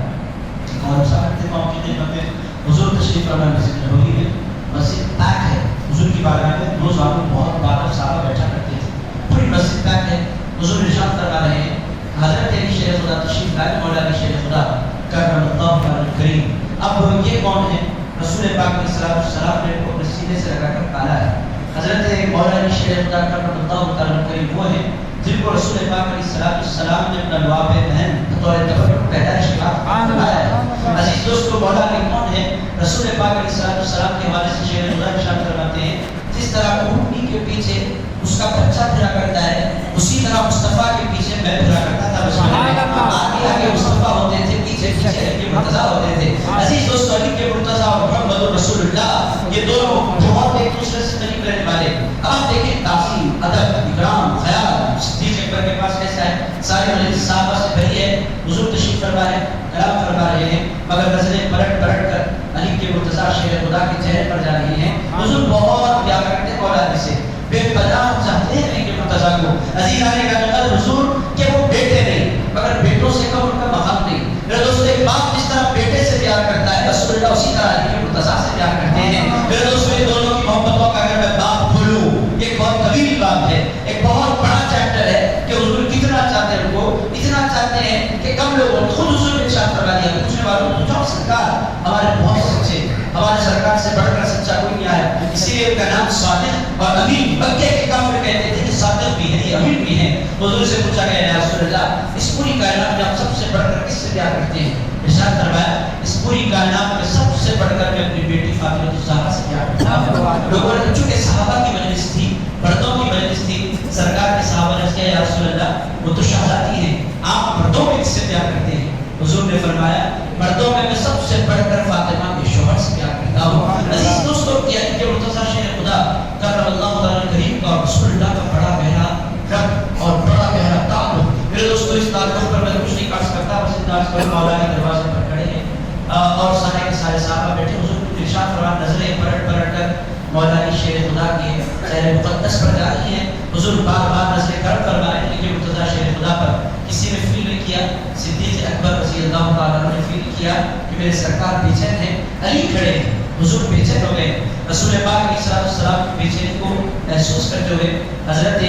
اور ساتھ موقع کی خدمت میں حضور تشریف فرما مسجد نبوی میں، مسجد پیک ہے، حضور کی بارگاہ میں روزانہ بہت بادل صحابہ بیٹھا کرتے تھے، پوری مسجد پیک ہے۔ حضور ارشاد فرما رہے ہیں حضرت علی شیر خدا تشریف لائے، مولا علی شیر خدا کرم اللہ تعالی الکریم۔ اب یہ کون ہے؟ رسول پاک علیہ السلام نے کو اپنے سینے سے لگا کر پالا ہے۔ حضرت مولا علی شیر خدا کرم اللہ تعالی الکریم وہ ہیں جن کو رسول پاک علیہ السلام نے اپنا لعاب بہن بطور تبرک پیدائش کے بعد فرمایا ہے۔ عزیز دوستو، مولا علی کون ہے؟ رسول پاک علیہ السلام کے حوالے سے شیر خدا ارشاد فرماتے ہیں جس طرح اونٹنی کے پیچھے اس کا بچہ پھرا کرتا ہے، اسی طرح مصطفیٰ کے پیچھے میں پھرا کرتا تھا۔ بسم اللہ، آگے آگے مصطفیٰ ہوتے تھے، پیچھے پیچھے علی کے مرتضیٰ ہوتے تھے۔ عزیز دوستو، علی کے مرتضیٰ اور محمد رسول اللہ یہ دونوں بہت ایک دوسرے سے قریب رہنے والے۔ اب آپ دیکھیں تعظیم، ادب، اکرام، خیال صدیق اکبر کے پاس کیسا ہے، سارے مجلس صحابہ سے بھری ہے۔ حضور تشریف فرما رہے ہیں، کلام فرما رہے ہیں، مگر نظریں پلٹ پلٹ کر علی کے مرتضیٰ شیر خدا کے چہرے پر جا رہی ہیں۔ حضور بہت پیار کرتے ہیں مولا علی سے، بے پناہ چاہتے ہیں علی کے مرتضیٰ کو۔ عزیز آنے کا مطلب حضور کہ وہ بیٹے نہیں، مگر بیٹوں سے کم ان کا مقام نہیں۔ میرے دوستو، ایک باپ جس طرح بیٹے سے پیار کرتا ہے، رسول اللہ اسی طرح علی کے مرتضیٰ سے پیار کرتے ہیں۔ میرے دوستو، یہ دونوں کی محبتوں کا اگر میں بات کھولوں، ایک بہت طویل بات ہے، ایک بہت بڑا چیپٹر ہے کہ حضور کتنا چاہتے ہیں ان کو، اتنا چاہتے ہیں کہ کم لوگوں نے خود حضور نے ارشاد فرما دیا، پوچھنے والوں کو جاؤ سرکار ہمارے بہت سچے، ہمارے سرکار سے بڑھ کر سچا کوئی نہیں آیا، اسی لیے ان کا نام صادق اور امین۔ مکے کے کافر کہتے تھے کہ صادق بھی ہے، یہ امین بھی ہے۔ حضور سے پوچھا گیا یا رسول اللہ، اس پوری کائنات میں آپ سب سے بڑھ کر کس سے پیار کرتے ہیں؟ ارشاد فرمایا اس پوری کائنات میں سب سے بڑھ کر میں اپنی بیٹی فاطمہ الزہرا سے پیار کرتا ہوں۔ لوگوں نے چونکہ صحابہ کی مجلس تھی، پردوں کی مجلس تھی، سرکار کے صحابہ نے کہا یا رسول اللہ وہ تو شہزادی ہیں، آپ پردوں میں کس سے پیار کرتے ہیں؟ حضور نے فرمایا مردوں میں سب سے بڑھ کر فاطمہ کے شوہر سے پیار کرتا ہوں۔ عزیز دوستوں، کہ علی کے مرتضیٰ شیر خدا کرم اللہ تعالی الکریم کا رسول اللہ کا بڑا گہرا رب اور بڑا گہرا تعلق۔ میرے دوستو، اس تعلق پر میں کچھ نہیں کر سکتا، بس اتنا عرض کروں مولا کے دروازے پر کھڑے ہیں اور سارے کے سارے صحابہ بیٹھے، حضور کو ارشاد فرما نظریں پلٹ پلٹ کر مولا علی شیر خدا کے چہرے مقدس پر جا رہی ہیں۔ حضور بار بار نظریں کرم فرما رہے ہیں علی کے مرتضیٰ شیر خدا پر۔ کسی نے فیل نہیں کیا، صدیق اکبر رضی اللہ تعالیٰ عنہ نے فیل کیا کہ میرے سرکار بے چین ہیں، علی کھڑے ہیں۔ حضور بے چین ہو گئے، رسول پاک علیہ السلام کی بے چینی کو محسوس کرتے ہوئے حضرت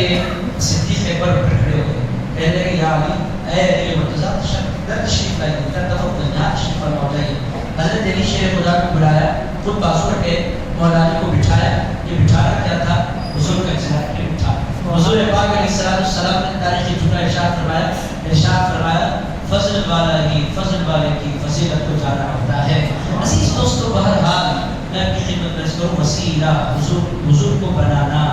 صدیق اکبر پر کھڑے ہو گئے، کہنے لگے یا علی، اے علی مرتضیٰ تشریف لائیے، تشریف فرما جائیے۔ حضرت علی شیر خدا کو بلایا، خود بازو ہٹے، مولا علی کو بٹھایا۔ یہ بٹھانا کیا تھا؟ حضور کا اجلاس کے بٹھا۔ حضور پاک علیہ السلام نے تاریخی جملہ ارشاد فرمایا فضل والا ہی فضل والے کی فضیلت کو جانا ہوتا ہے۔ عزیز دوستو، بہرحال میں اپنی خدمت میں کروں، وسیلہ حضور کو بنانا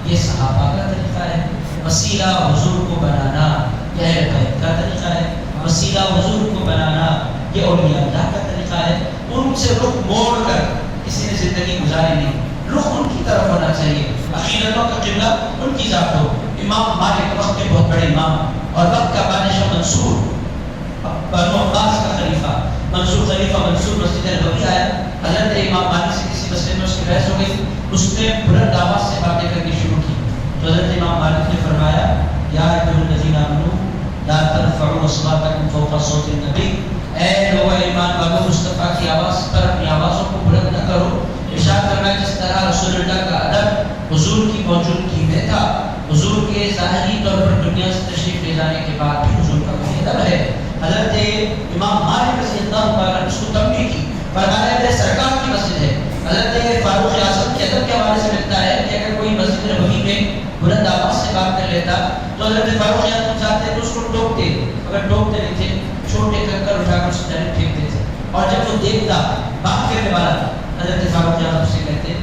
یہ صحابہ کا طریقہ ہے، وسیلہ حضور کو بنانا یہ اہل بیت کا طریقہ ہے، وسیلہ حضور کو بنانا یہ اولیاء اللہ کا طریقہ ہے۔ ان سے رخ موڑ کر کسی نے زندگی گزاری نہیں، رخ ان کی طرف ہونا چاہیے، عقیدتوں کا قبلہ ان کی ذات ہو۔ امام مالک وقت کے بہت بڑے امام اور وقت کا بادشاہ منصور، بنو عباس کا خلیفہ منصور مسجد نبوی آیا، حضرت امام مالک سے کسی مسئلے میں اس کی بحث ہو گئی، اس نے بلند آواز سے باتیں کرنی شروع کی، تو حضرت امام مالک نے فرمایا یا ایھا الذین آمنوا لا ترفعوا اصواتکم فوق صوت النبی، اے لوگوں ایمان والو مصطفیٰ کی آواز پر اپنی آوازوں کو بلند نہ کرو۔ ارشاد فرمایا جس طرح رسول اللہ کا ادب حضور کی موجودگی میں تھا، حضور کے ظاہری طور پر دنیا سے تشریف لے جانے کے بعد بھی حضور کا کوئی ادب ہے۔ حضرت امام مالک رضی اللہ عنہ نے اس کو تنبیہ کی، فرمایا میرے سرکار کی مسجد ہے۔ حضرت فاروق اعظم کے ادب کے حوالے سے ملتا ہے کہ اگر کوئی مسجد نبوی میں بلند آواز سے بات کر لیتا تو حضرت فاروق اعظم چاہتے تو اس کو ٹوکتے، اگر ٹوکتے نہیں تھے چھوٹے کنکر اٹھا کر اس کی طرف پھینکتے تھے، اور جب وہ دیکھتا بات کرنے والا حضرت فاروق اعظم سے کہتے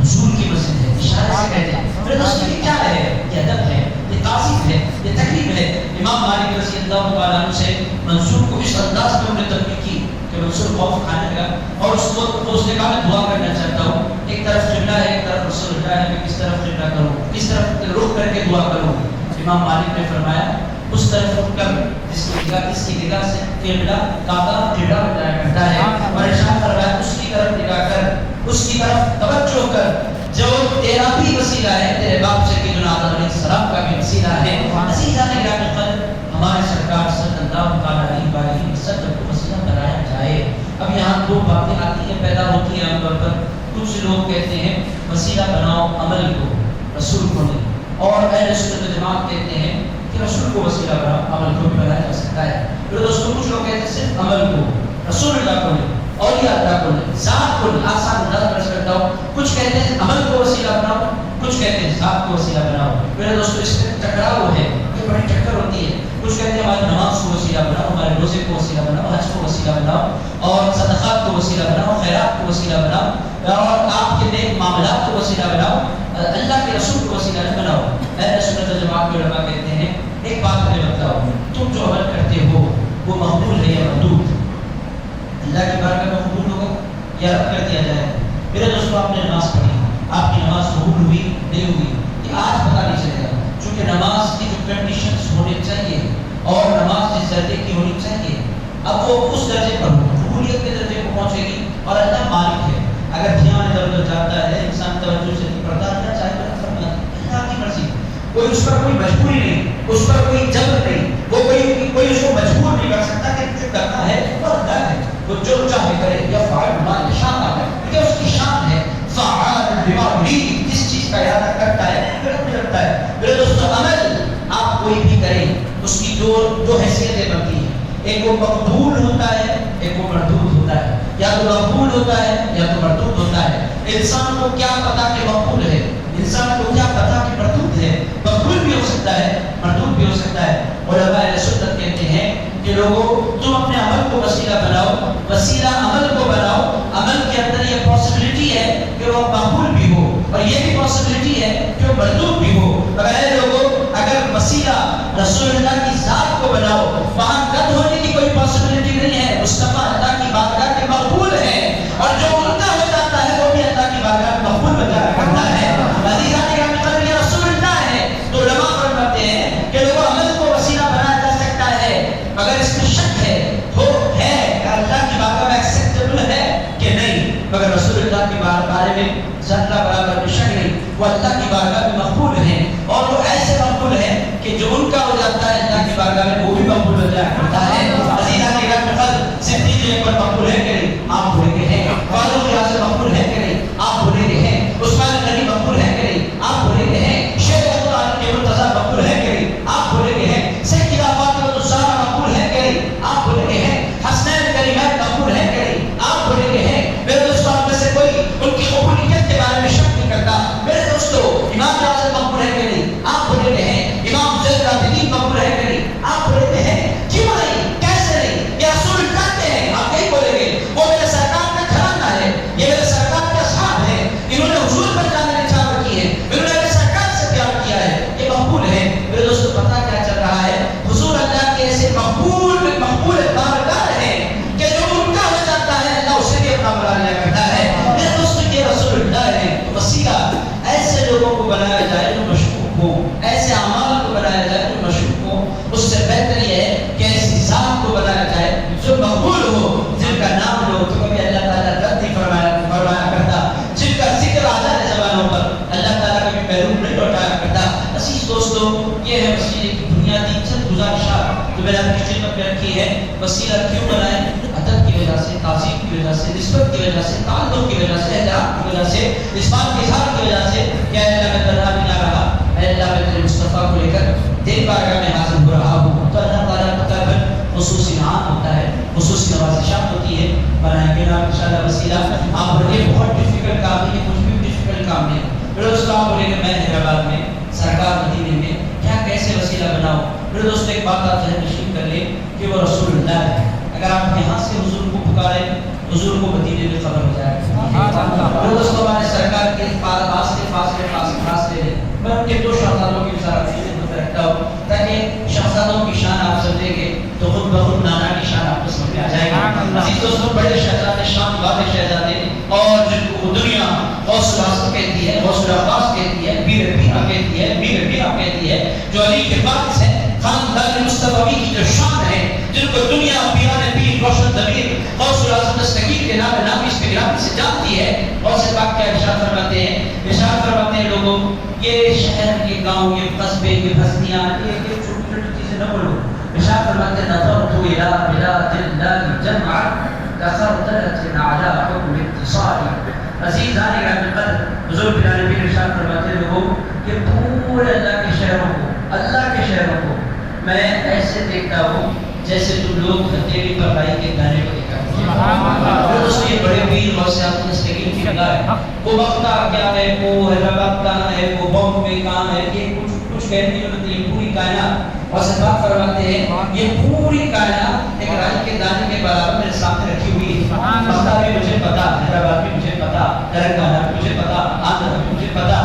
حضور کی مسجد ہے، اشارے سے کہتے پھر دوست یہ کیا ہے؟ یہ ادب ہے، یہ تعظیم ہے، یہ تقریب ہے۔ امام مالک رضی اللہ تعالیٰ عنہ سے منصور کو اس انداز میں انہوں نے تنبیہ کی کہ منصور خوف کھانے لگا، اور اس وقت اس نے کہا میں دعا کرنا چاہتا ہوں، ایک طرف قبلہ ہے ایک طرف رسول اللہ ہے، میں کس طرف قبلہ کروں، کس طرف رخ کر کے دعا کروں؟ امام مالک نے فرمایا اس طرف رخ کر جس کی نگاہ، اس کی نگاہ سے قبلہ کعبہ قبلہ بتایا کرتا ہے، اور ارشاد فرمایا اس کی طرف نگاہ کر، اس کی طرف توجہ کر جو تیرا بھی وسیلہ ہے، تیرے باپ سے کہ جناب آدم علیہ السلام کا بھی وسیلہ ہے۔ عزیزان گرامی قدر، ہمارے سرکار صلی اللہ علیہ وسلم کو وسیلہ بنایا جائے۔ اب یہاں دو باتیں آتی ہیں، پیدا ہوتی ہیں عام طور پر، کچھ لوگ کہتے ہیں وسیلہ بناؤ عمل کو، رسول کو نہیں، اور اہل سنت و جماعت کہتے ہیں کہ رسول کو وسیلہ بناؤ، عمل کو بھی بنایا جا سکتا ہے۔ پھر دوستوں کچھ لوگ کہتے ہیں صرف عمل کو، رسول اللہ کو نہیں، اولیاء اللہ کو نہیں، ذات کو نہیں۔ آسان انداز میں کرتا ہوں، کچھ کہتے ہیں عمل کو وسیلہ بناؤ، کچھ کہتے ہیں ذات کو وسیلہ بناؤ۔ میرے دوستوں اس میں ٹکراؤ ہے، یہ بڑی ٹکر ہوتی ہے۔ کچھ کہتے ہیں ہماری نماز کو وسیلہ بناؤ، ہمارے روزے کو وسیلہ بناؤ، حج کو وسیلہ بناؤ، اور صدقات کو وسیلہ بناؤ، خیرات کو وسیلہ بناؤ، اور آپ کے نیک معاملات کو وسیلہ بناؤ، اللہ کے رسول کو وسیلہ نہ بناؤ۔ اہل سنت و جماعت کے علماء کہتے ہیں ایک بات مجھے بتاؤ، تم جو عمل کرتے ہو وہ مقبول ہے یا مردود؟ اللہ کی بارگاہ میں قبول ہوگا یا رد کر دیا جائے؟ میرے دوستوں آپ نے نماز پڑھی، آپ کی نماز قبول ہوئی نہیں ہوئی یہ آج پتہ نہیں چلے گا، چونکہ نماز کی جو کنڈیشنز ہونے چاہیے اور نماز جس درجے کی ہونی چاہیے اب وہ اس درجے پر ہو، قبولیت کے درجے کو پہنچے گی، اور اللہ مالک ہے۔ اگر دھیان ادھر ادھر جاتا ہے، انسان توجہ سے نہیں پڑتا، اللہ چاہے تو اللہ کی مرضی، کوئی اس پر کوئی مجبوری نہیں، اس پر کوئی جبر نہیں، وہ کوئی اس کو مجبور نہیں کر سکتا کہ جو کرنا ہے وہ اللہ ہے، وہ جو چاہے کرے، یا فعال ما یشاء ہے، کیونکہ اس کی شان ہے فعال بما یرید، جس چیز کا ارادہ کرتا ہے پھر اپنے لگتا ہے۔ میرے دوستو عمل آپ کوئی بھی کریں اس کی دو حیثیتیں بنتی ہیں، ایک وہ مقبول ہوتا ہے ایک وہ مردود ہوتا ہے، یا تو مقبول ہوتا ہے یا تو مردود ہوتا ہے۔ انسان کو کیا پتا کہ مقبول ہے، انسان کو کیا پتا کہ مردود ہے، مقبول بھی ہو سکتا ہے مردود بھی ہو سکتا ہے۔ علماء سنت کہتے ہیں کہ لوگوں تم اپنے عمل کو وسیلہ بناؤ، وسیلہ عمل کو بناؤ، عمل کے اندر یہ پاسبلٹی ہے کہ وہ مقبول بھی ہو، اور یہ بھی پاسبلٹی ہے کہ وہ مردود بھی ہو۔ اے لوگوں اگر وسیلہ رسول اللہ کی ذات کو بناؤ، وہاں رد ہونے کی کوئی پاسبلٹی نہیں ہے، مصطفیٰ اللہ کی بارگاہ کے مقبول ہے، اور جو الٹا ہو جاتا ہے وہ بھی اللہ کی بارگاہ میں مقبول بنا کرتا ہے۔ عزیزان گرامی قدر یہ رسول اللہ ہے، تو علماء فرماتے ہیں کہ لوگوں عمل کو وسیلہ بنایا جا سکتا ہے، مگر اس میں شک ہے کہ اللہ کی بارگاہ میں ایکسیپٹیبل ہے کہ نہیں، مگر رسول اللہ کے بارے میں ذرہ برابر بھی شک نہیں، وہ اللہ کی بارگاہ میں مقبول ہیں، اور وہ ایسے مقبول ہیں کہ جو ان کا ہو جاتا ہے اللہ کی بارگاہ میں وہ بھی مقبول ہو جایا کرتا ہے۔ عزیزان گرامی قدر صدیق اکبر مقبول ہے کہ نہیں؟ آپ بھولے گئے ہیں۔ فاروق اعظم مقبول ہے کہ نہیں؟ آپ بھولے گئے ہیں۔ عثمان غنی مقبول ہے کہ نہیں؟ آپ بھولے گئے ہیں۔ شیخ عبدالعال کے مرتضیٰ مقبول ہے کہ نہیں؟ آپ بھولے گئے ہیں۔ سیدہ فاطمہ الزہرا مقبول ہے کہ نہیں؟ آپ بھولے گئے ہیں۔ حسنین کریمین مقبول ہے کہ نہیں؟ آپ بھولے گئے ہیں۔ میرے دوستوں آپ میں سے کوئی ان کی قبولیت کے بارے میں شک نہیں کرتا۔ میرے دوستوں امام اعظم مقبول ہے کہ نہیں؟ آپ بھولے گئے ہیں۔ امام زین العابدین مقبول ہے کہ نہیں؟ آپ بھولے گئے ہیں۔ کیوں نہیں؟ کیسے نہیں؟ یہ رسول کہتے ہیں، آپ نہیں بولیں گے، وہ میرے سرکار کا گھرانہ ہے، یہ میرے سرکار کے اصحاب ہیں، انہوں نے حضور پر جانے کی چاہت کی ہے، انہوں نے میرے سرکار سے پیار کیا ہے، یہ مقبول ہے۔ میرے دوستوں پتہ کیا چل رہا ہے؟ حضور اللہ کے ایسے مقبول بارگاہ ہیں کہ جو ان کا ہو جاتا ہے اللہ اسے بھی اپنا بنا لیا کرتا ہے۔ میرے دوستوں یہ رسول اللہ ہے، وسیلہ ایسے لوگوں کو بنایا جائے جو مشکوک ہو، ایسے اعمال کو بنایا جائے جو مشکوک ہو، اس سے بہتر یہ ہے کہ ایسی ذات کو بنایا جائے جو مقبول ہو، جن کا نام لو تو کبھی اللہ تعالیٰ رد نہیں فرمایا کرتا، جن کا ذکر آ جائے زبانوں پر اللہ تعالیٰ کبھی محروم نہیں لوٹایا کرتا۔ عزیز دوستو یہ ہے وسیلے کی بنیادی چند گزارشات پہ رکھی ہے. وسیلہ کیوں بنائے؟ ادب کی وجہ سے، تعظیم کی وجہ سے، نسبت کی وجہ سے، تعلق کی وجہ سے، احترام کی وجہ سے، اس بات کے اظہار کی وجہ سے کہ اے اللہ میں تنہا بھی نہ رہا، اے اللہ میں تیرے مصطفیٰ کو لے کر تیری بارگاہ میں حاضر ہو رہا ہوں. تو اللہ تعالیٰ کا طرف خصوصی نام ہوتا ہے، خصوصی نوازشات ہوتی ہے. بنائیں گے نام انشاءاللہ وسیلہ. آپ بڑے بہت ڈیفیکلٹ کام نہیں ہے، کچھ بھی ڈیفیکلٹ کام نہیں ہے. میرے دوستوں آپ بولیں گے میں حیدرآباد میں سرکار مدینے میں کیا کیسے وسیلہ بناؤ؟ میرے دوستوں ایک بات آپ ذہن نشین کر لیں کہ وہ رسول اللہ ہے. اگر آپ یہاں سے حضور کو پکاریں، حضور کو مدینے میں خبر ہو جائے. میرے دوستوں ہمارے سرکار کے فاصلے میں ان کے دو شہزادوں کی خدمت رکھتا ہوں تاکہ شہزادوں کی شان آپ سمجھیں گے تو خود بخود نانا کی شان آپ کو سمجھ میں آ جائے گی. عزیز دوستوں بڑے شہزادے، شان والے شہزادے، اور جن کو دنیا غوث العظم کہتی ہے، غوث العباس کہتی ہے، پیر پیرا کہتی ہے، میر پیرا کہتی ہے، جو علی کے وارث ہیں، خاندان مصطفی کی جو شان ہے، جن کو دنیا پیران پیر روشن ضمیر غوث العظم دستگیر کے نام اس کے نام سے جانتی ہے. غوث پاک کیا ارشاد فرماتے ہیں؟ ارشاد فرماتے ہیں لوگوں یہ شہر، یہ گاؤں، یہ قصبے، یہ بستیاں، یہ چھوٹی چھوٹی چیزیں نہ بولو. ارشاد فرماتے ہیں نظرت الى بلاد الله جمعا تخردلت على حكم اتصال. عزیزان گرامی قدر، حضور پیران پیر ارشاد فرماتے ہیں لوگوں کہ پورے اللہ کے شہروں کو میں ایسے دیکھتا ہوں جیسے تم لوگ ہتھیلی پر بائی کے گانے کو دیکھا ہوں. دوستو یہ بڑے پیر غوث اعظم دستگیر کی نگاہ ہے. وہ بختہ کیا ہے، وہ حیدرآباد کہاں ہے، وہ بامبے کہاں ہے، یہ کچھ کہنے کی ضرورت نہیں. پوری کائنات غوث پاک فرماتے ہیں یہ پوری کائنات ایک رائی کے دانے کے برابر میرے سامنے رکھی ہوئی ہے. بختہ بھی مجھے پتا، حیدرآباد بھی مجھے پتا، تلنگانہ بھی مجھے پتا، آندھرا بھی مجھے پتا.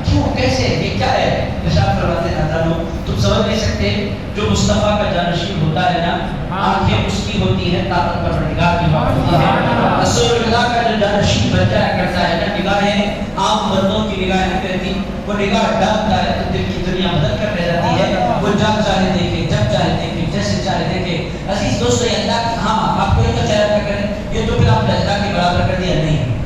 کیوں، کیسے، یہ کیا ہے؟ ارشاد فرماتے ہیں نادانو تم سمجھ نہیں سکتے. جو مصطفیٰ کا جانشین ہوتا ہے نا، آنکھیں اس کی ہوتی ہے، طاقت پر نگاہ کی بات ہوتی ہے. رسول اللہ کا جو جانشین بن جایا کرتا ہے نا، نگاہیں عام بندوں کی نگاہیں نہیں رہتی. وہ نگاہ ڈالتا ہے تو دل کی دنیا بدل کر رہ جاتی ہے. وہ جب چاہے دیکھے، جب چاہے دیکھے، جیسے چاہے دیکھے. عزیز دوستو یہ اللہ کی، ہاں آپ کو یہ چاہے کیا کریں، یہ تو پھر آپ نے اللہ کے برابر کر دیا. نہیں،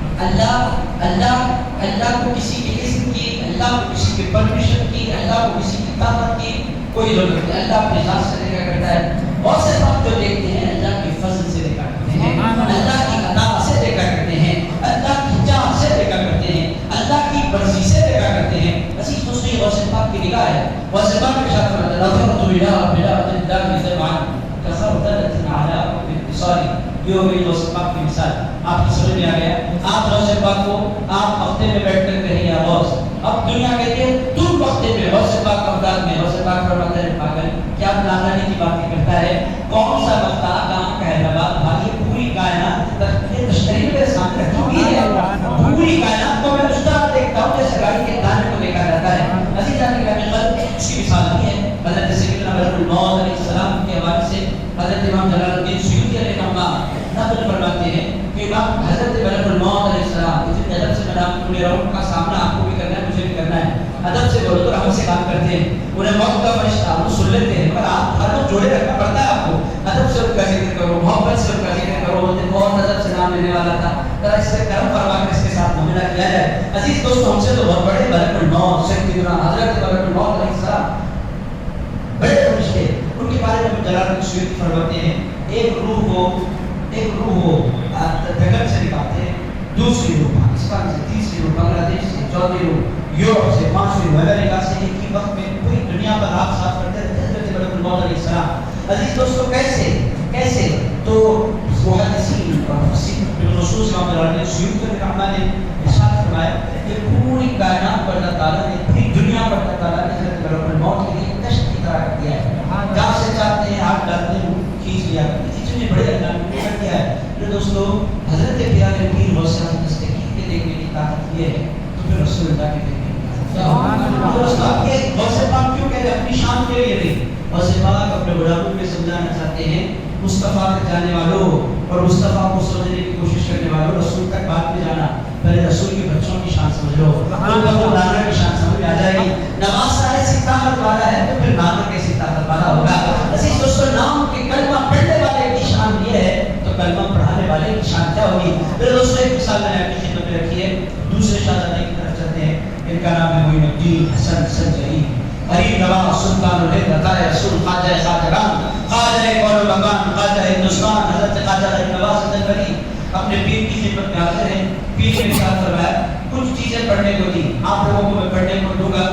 اللہ کو کسی کے اذن کی، اللہ کو کسی کے پرمیشن کی، اللہ کو کسی کی طاقت کی کوئی ضرورت نہیں. اللہ اپنے ذات سے دیکھا کرتا ہے. بہت سے بات جو دیکھتے ہیں اللہ کے فضل سے دیکھا کرتے ہیں، اللہ کی عطا سے دیکھا کرتے ہیں، اللہ کی چاہت سے دیکھا کرتے ہیں، اللہ کی مرضی سے دیکھا کرتے ہیں. عزیز دوستو یہ غوث پاک کی نگاہ ہے. غوث پاک کے ساتھ فرماتے ہیں نظرت الى بلاد الله جمعا كخردلة على حكم اتصال. یہ ہو گئی غوث پاک کی مثال. آپ کی سمجھ میں آ گیا؟ آپ غوث پاک کو آپ ہفتے میں بیٹھ کر کہیں یا غوث، اب دنیا کہتی ہے تم وقتے میں غوث پاک امداد میں. غوث پاک فرماتے ہیں پاگل کیا نادانی کی باتیں کرتا ہے؟ کون سا وقت کہاں کا حیدرآباد؟ بھائی پوری کائنات یہ تشریح میرے سامنے رکھی ہوئی ہے. پوری کائنات کو میں اس طرح دیکھتا ہوں جیسے گاڑی کے دانے کو دیکھا جاتا ہے. عزیزان گرامی قدر اس کی مثال نہیں ہے. حضرت سیدنا ملک الموت علیہ السلام کے حوالے سے حضرت امام جلال الدین سیوطی علیہ الرحمہ نقل فرماتے ہیں کہ حضرت ملک الموت علیہ السلام اتنے ادب سے میدان کھلے رہو کا سامنا آپ کو بھی کرنا ہے، مجھے بھی کرنا ہے. ادب سے بولو تو رحمت سے کام کرتے ہیں. انہیں موت کا فرشتہ وہ سن لیتے ہیں، مگر آپ ہر وقت جوڑے رکھنا پڑتا ہے. آپ کو ادب سے ان کا ذکر کرو، محبت سے ان کا ذکر کرو. بہت ادب سے نام لینے والا تھا، ذرا اس سے کرم فرما کر اس کے ساتھ معاملہ کیا جائے. عزیز دوستو ہم سے تو بہت بڑے ملک الموت سیدنا حضرت ملک الموت علیہ السلام بڑے فرشتے، ان کے بارے میں جلال الدین سیوطی فرماتے ہیں ایک روح ہو دھکن سے نکالتے ہیں، دوسری روح پاکستان سے، تیسری روح بنگلہ دیش سے، چوتھی روح یورپ سے، پانچویں روح امریکہ سے. ایک ہی وقت میں پوری دنیا پر آپ صاف کرتے ہیں حضرت ملک الموت علیہ السلام. عزیز دوستو کیسے تو محدثین اور مفسرین بالخصوص امام جلال الدین سیوطی رحمہ نے ارشاد فرمایا کہ پوری کائنات پر اللہ تعالیٰ نے، پوری دنیا پر اللہ تعالیٰ نے حضرت ملک الموت کے لیے کشت کی طرح کر دیا ہے. جہاں سے چاہتے ہیں ہاتھ ڈالتے ہیں کھینچ لیا. اتنے بڑے اللہ نے کر دیا ہے. پھر دوستو حضرت پیارے پیر غوث اعظم دستگیر کے دیکھنے کی طاقت یہ ہے تو پھر رسول اللہ کے دیکھنے کی طاقت یہ غوث پاک کیوں کہتے ہیں؟ اپنی شان کے لیے نہیں. غوث پاک اپنے بڑھاپے میں سمجھانا چاہتے ہیں مصطفیٰ کے جانے والوں اور مصطفیٰ کو سمجھنے کی کوشش کرنے والوں، رسول تک بات میں جانا. پہلے رسول کے بچوں کی شان سمجھ لو، نانا کی شان سمجھ میں آ جائے گی. نواسا ایسی طاقت والا ہے تو پھر نانا کیسی طاقت والا ہوگا. عزیز دوستو نام کے کلمہ پڑھنے والے کی شان یہ ہے تو کلمہ پڑھانے والے کی شان کیا ہوگی؟ پھر دوستو ایک مثال میں نے آپ کی خدمت میں رکھی ہے. دوسرے شہزادے کی طرف چلتے ہیں. ان کا نام ہے معین الدین حسن سنجری، غریب نواز سلطان الہند عطائے رسول خواجہ خواجگان خواجہ قول مکان خواجہ ہندوستان حضرت خواجہ غریب نواز دہلوی اپنے پیر کی خدمت میں حاضر ہیں. پیر نے ارشاد فرمایا کچھ چیزیں پڑھنے کو دی, آپ لوگوں کو میں پڑھنے کو دوں گا.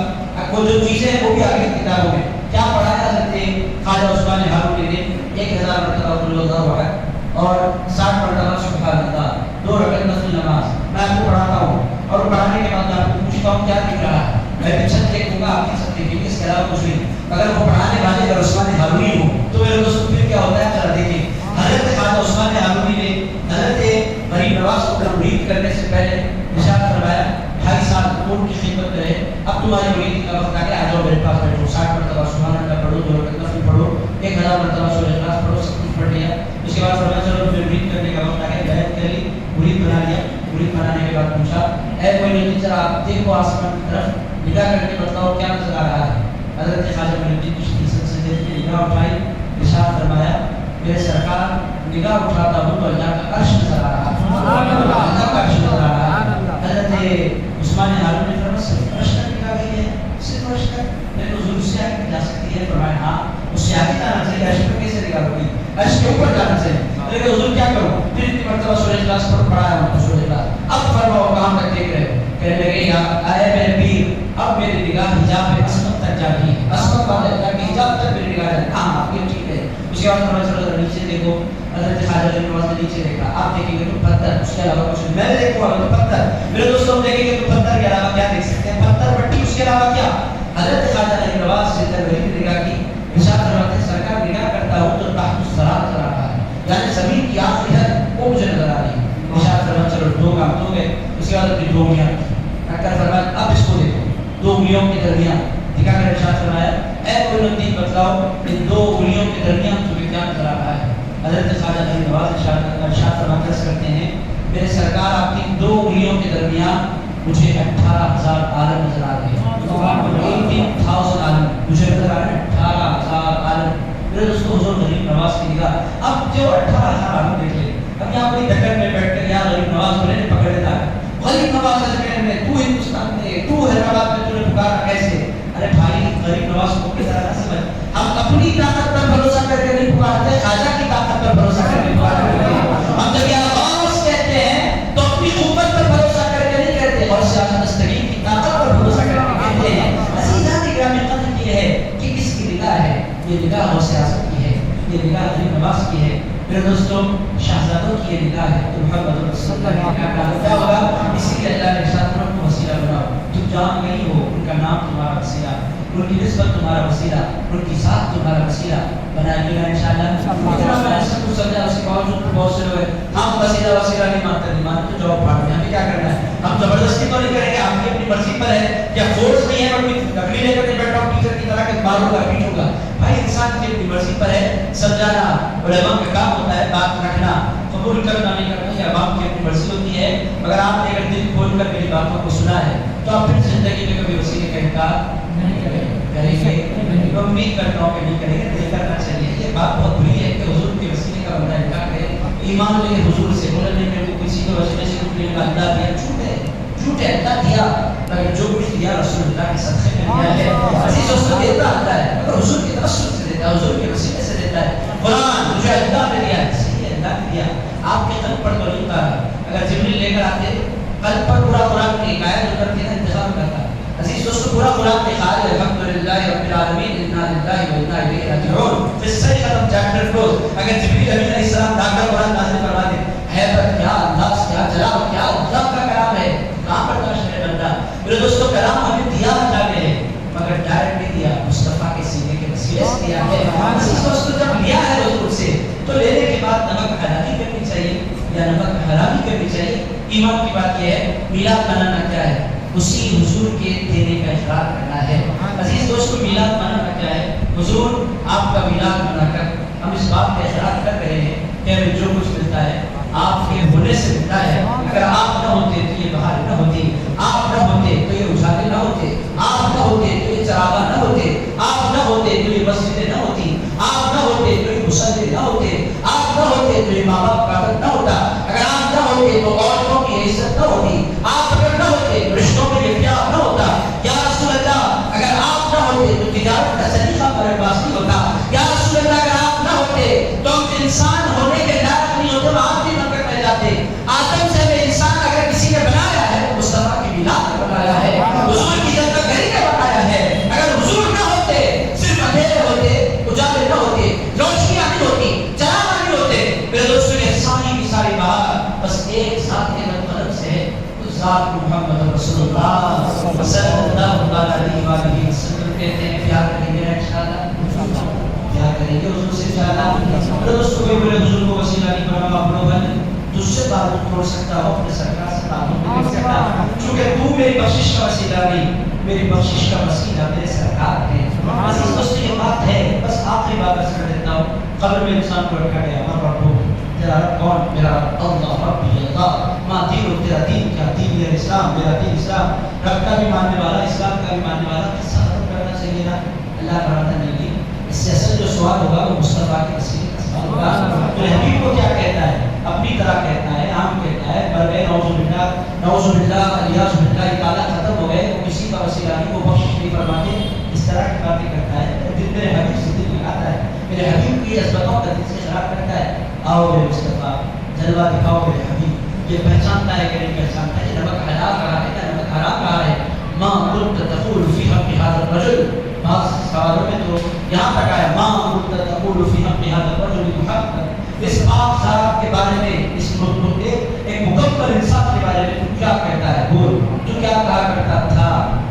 وہ جو چیزیں ہیں وہ بھی آگے کتابوں میں کیا پڑھایا حضرت خواجہ عثمان ہارونی نے 1000 مرتبہ قل اللہ احد اور 60 مرتبہ سبحان اللہ, 2 رکعت نفل نماز. میں آپ کو پڑھاتا ہوں اور پڑھانے کے بعد میں آپ کو پوچھتا ہوں کیا دکھ رہا ہے. میں بھی چھت دیکھوں گا, آپ کی چھت دیکھیں گے, اس کے علاوہ کچھ نہیں. اگر وہ پڑھانے والے اگر عثمان ہارونی ہو تو میرے دوستوں پھر کیا ہوتا ہے ذرا دیکھیں. حضرت خواجہ عثمان ہارونی نے حضرت غریب نواز کو تمرید کرنے سے پہلے ارشاد فرمایا 2.5 سال ان کی خدمت میں رہے. اب تمہاری مریدی کا وقت آ گیا, آ جاؤ میرے پاس بیٹھو. 60 مرتبہ سبحان اللہ پڑھو, 2 رکعت نفل پڑھو, 1000 مرتبہ سورہ اخلاص پڑھو. سب کچھ پڑھ لیا. اس کے بعد فرمایا چلو پھر مرید کرنے کا وقت آ گیا. بیعت کر لی, مرید بنا لیا. مرید بنانے کے بعد پوچھا اے کوئی نہیں, ذرا آپ دیکھو آسمان کی طرف, نگاہ کر کے بتلاؤ کیا نظر آ رہا ہے. حضرت خواجہ معین الدین چشتی سے نگاہ اٹھائی, ارشاد فرمایا میرے سرکار نگاہ اٹھاتا ہوں تو اللہ کا عرش نظر آ رہا ہے, اللہ کا عرش نظر آ رہا ہے. حضرت عثمان ہارون نے فرمایا صرف عرش تک نگاہ گئی ہے, صرف عرش تک. میں حضور اس سے آگے جا سکتی ہے. فرمایا ہاں اس سے آگے جانا چاہیے, عرش پر کیسے نگاہ ہوگی, عرش کے اوپر جانا چاہیے. لیکن حضور کیا کروں, پھر اتنی مرتبہ سورہ اخلاص پڑھایا ہوں سورہ اخلاص. اب فرماؤ کہاں تک دیکھ رہے ہو. کہنے لگے یا اے میرے پیر اب میری نگاہ حجاب عصمت تک جا رہی ہے, عصمت والے اللہ کی حجاب تک میری نگاہ جا رہی ہے. ہاں یہ ٹھیک ہے. اس کے بعد فرمایا چلو نیچے دیکھو. حضرت خواجہ غریب نواز نے نیچے دیکھا, آپ دیکھیں گے تو پتھر, اس کے علاوہ کچھ نہیں. میں دیکھوں گا تو پتھر. میرے دوستوں ہم دیکھیں گے تو پتھر کے علاوہ کیا دیکھ سکتے ہیں, پتھر مٹی, اس کے علاوہ کیا. حضرت خواجہ غریب نواز سے غریب نگاہ کی ارشاد فرماتے ہیں سرکار نگاہ کرتا ہوں تو تحت الثرى نظر آ رہا ہے, یعنی زمین کی آخری حد وہ مجھے نظر آ رہی ہے. ارشاد فرمایا چلو 2 کام ہو گئے. اس کے بعد اپنی 2 انگلیاں رکھ کر فرمایا اب اس کو دیکھو, 2 انگلیوں کے درمیان دکھا کر ارشاد فرمایا اے کوئی نبی بتلاؤ ان 2 انگلیوں کے درمیان تمہیں کیا نظر آ رہا ہے. حضرت خواجہ غریب نواز ارشاد فرماتے کرتے ہیں میرے سرکار آپ کی 2 انگلیوں کے درمیان مجھے 18,000 عالم نظر آ رہے ہیں. 18,000 عالم مجھے نظر آ رہے ہیں, 18,000 عالم. میرے دوستوں حضور غریب نواز کی نگاہ, اب جو 18,000 عالم دیکھ لے. اب یہاں کوئی دکن میں بیٹھ کر یہاں غریب نواز کو نہیں پکڑ لیتا ہے. غریب نواز سے کہنے میں تو ہندوستان میں, تو حیدرآباد میں, تو نے پکارا کیسے. ارے بھائی غریب نواز کو کی طرح نہ سمجھ, ہم اپنی طاقت پر بھروسہ کر کے نہیں پکارتے, خواجہ کی طاقت پر بھروسہ کر کے پکارتے ہیں. ہم جب یہ آواز کہتے ہیں تو اپنی قوت پر بھروسہ کر کے نہیں کہتے, اور سیاست مستقیم کی طاقت پر بھروسہ کر کے کہتے ہیں. عزیزان گرامی قدر یہ ہے کہ کس کی نگاہ ہے, یہ نگاہ اور سیاست کی ہے, یہ نگاہ غریب نواز کی ہے. میرے دوستوں شہزادوں کی یہ نگاہ ہے تو محمد رسول اللہ کی نگاہ کیا ہوگا. اسی لیے اللہ نے ارشاد فرمایا کو وسیلہ بناؤ. جو جان نہیں ہو ان کا نام تمہارا وسیلہ, ان کی نسبت تمہارا وسیلہ, ان کی ذات تمہارا وسیلہ بنائیے گا انشاءاللہ. اتنا میں نے سب کچھ سمجھا, اس کے باوجود بہت سے لوگ ہم وسیلہ نہیں مانتے, نہیں مانتے تو جواب پھاڑ دیں. ہمیں کیا کرنا ہے, ہم زبردستی تو نہیں کریں گے, آپ کی اپنی مرضی پر ہے. کیا فورس نہیں ہے, کوئی لکڑی لے کر نہیں بیٹھا ہوں ٹیچر کی طرح کہ ماروں گا پیٹوں گا. بھائی انسان کی اپنی مرضی پر ہے. سمجھانا علماء کا کام ہوتا ہے, بات رکھنا, قبول کرنا نہیں کرنا یہ عوام کی اپنی مرضی ہوتی ہے. مگر آپ نے اگر دل کھول کر میری باتوں کو سنا ہے تو آپ پھر زندگی میں کبھی وسیلے کا انکار نہیں کریں گے. میں امید کرتا ہوں کہ نہیں کریں گے, نہیں کرنا چاہیے. یہ بات بہت بری ہے کہ حضور کے وسیلے کا بندہ انکار کرے. ایمان لے حضور سے بولے نہیں کہ کسی کے وسیلے سے کچھ نہیں, اللہ دیا, جھوٹ ہے, جھوٹ ہے, اللہ دیا, مگر جو کچھ دیا رسول اللہ کے صدقے میں دیا ہے. عزیز اس کو دیتا آتا ہے مگر حضور کی توسل سے دیتا ہے, حضور کے وسیلے سے دیتا ہے. قرآن مجھے اللہ نے دیا ہے, صحیح ہے اللہ نے دیا, آپ کے قلب پر تو نہیں اتارا. اگر جبریل لے کر آتے قلب پر پورا قرآن کی حکایت اتر کے انتظام کرتا. عزیز دوستو پورا قرآن کے خال الحمدللہ رب العالمین انا للہ و انا الیہ راجعون قصہ ختم چیپٹر کلوز. اگر جبریل امین علیہ السلام داخل قرآن نازل کروا دے, حیبت کیا, انداز کیا, جلال کیا, اللہ کا کلام ہے, کہاں برداشت ہے بندہ. میرے دوستو کلام ہمیں دیا اللہ نے ہے مگر ڈائریکٹ نہیں دیا, مصطفیٰ کے سینے کے وسیلے سے دیا ہے. عزیز دوستو جب لیا ہے حضور سے تو لینے کے بعد نمک حلالی کرنی چاہیے یا نمک حرامی کرنی چاہیے. ایمان کی بات یہ ہے, میلاد منانا کیا ہے, اسی حضور کے دینے کا اقرار کرنا ہے. عزیز دوستو میلاد منانا کیا ہے, حضور آپ کا میلاد منا کر ہم اس بات کا اقرار کر رہے ہیں کہ ہمیں جو کچھ ملتا ہے آپ کے ہونے سے ملتا ہے. اگر آپ نہ ہوتے تو یہ بہار نہ ہوتی, آپ نہ ہوتے تو یہ اجالے نہ ہوتے, آپ نہ ہوتے تو یہ چراغاں نہ ہوتے, آپ نہ ہوتے تو یہ مسجدیں نہ ہوتی, آپ نہ ہوتے تو یہ مصلی نہ ہوتے, آپ نہ ہوتے تو یہ ماں باپ کا عادت نہ ہوتا, اگر آپ نہ ہوتے تو عورتوں کی عزت نہ ہوتی, آپ اگر نہ ہوتے تو رشتوں میں اختیار نہ ہوتا. یا رسول اللہ اگر آپ نہ ہوتے تو تجارت کا سلیقہ ہمارے پاس نہیں ہوتا. یا رسول اللہ اگر آپ نہ ہوتے ذات محمد رسول اللہ صلی اللہ علیہ وآلہ وسلم کہتے ہیں پیار کریں گے انشاءاللہ، پیار کریں گے حضور سے انشاءاللہ۔ دوستو کوئی بولے حضور کو وسیلہ نہیں بنا اپنوں بنے تجھ سے تعلق توڑ سکتا ہو، اپنے سرکار سے تعلق نہیں کر سکتا، چونکہ تو میری بخشش کا وسیلہ نہیں، میری بخشش کا وسیلہ میرے سرکار ہے۔ عزیز دوستو یہ بات ہے، بس آخری بات بس کر دیتا ہوں۔ قبر میں انسان کو رکھا گیا، من ربو، تیرا رب کون؟ میرا رب اللہ، ربی اللہ، ماں دین، تیرا دین کیا؟ دین میرا اسلام، میرا دین اسلام، رب کا بھی ماننے والا، اسلام کا بھی ماننے والا، قصہ ختم کرنا چاہیے نا؟ اللہ فرماتا نہیں، اس سے اصل جو سوال ہوگا وہ مصطفیٰ کے وسیلے کا سوال ہوگا۔ تو حبیب کو کیا کہتا ہے؟ اپنی طرح کہتا ہے، عام کہتا ہے، مر گئے نعوذ باللہ، الیاذ باللہ، یہ تعالیٰ ختم ہو گئے، وہ کسی کا وسیلہ نہیں، وہ بخشش نہیں فرماتے، اس طرح کی باتیں کرتا ہے۔ دل میرے حبیب سے دل لگاتا ہے، میرے حبیب کی عظمتوں کا دل سے خراب کرتا ہے۔ آؤ میرے مصطفیٰ، جلوہ دکھاؤ میرے حبیب، یہ پہچانتا ہے کہ نہیں پہچانتا ہے، یہ نمک حلال رہا ہے یا نمک حرام رہا ہے۔ ماں كنت تقول في حق هذا الرجل، بعض سوالوں میں تو یہاں تک آیا ماں كنت تقول في حق هذا الرجل محمد، اس پاک ذات کے بارے میں، اس ایک مکمل انسان کے بارے میں تو کیا کہتا ہے؟ بول، تو کیا کہا کرتا تھا؟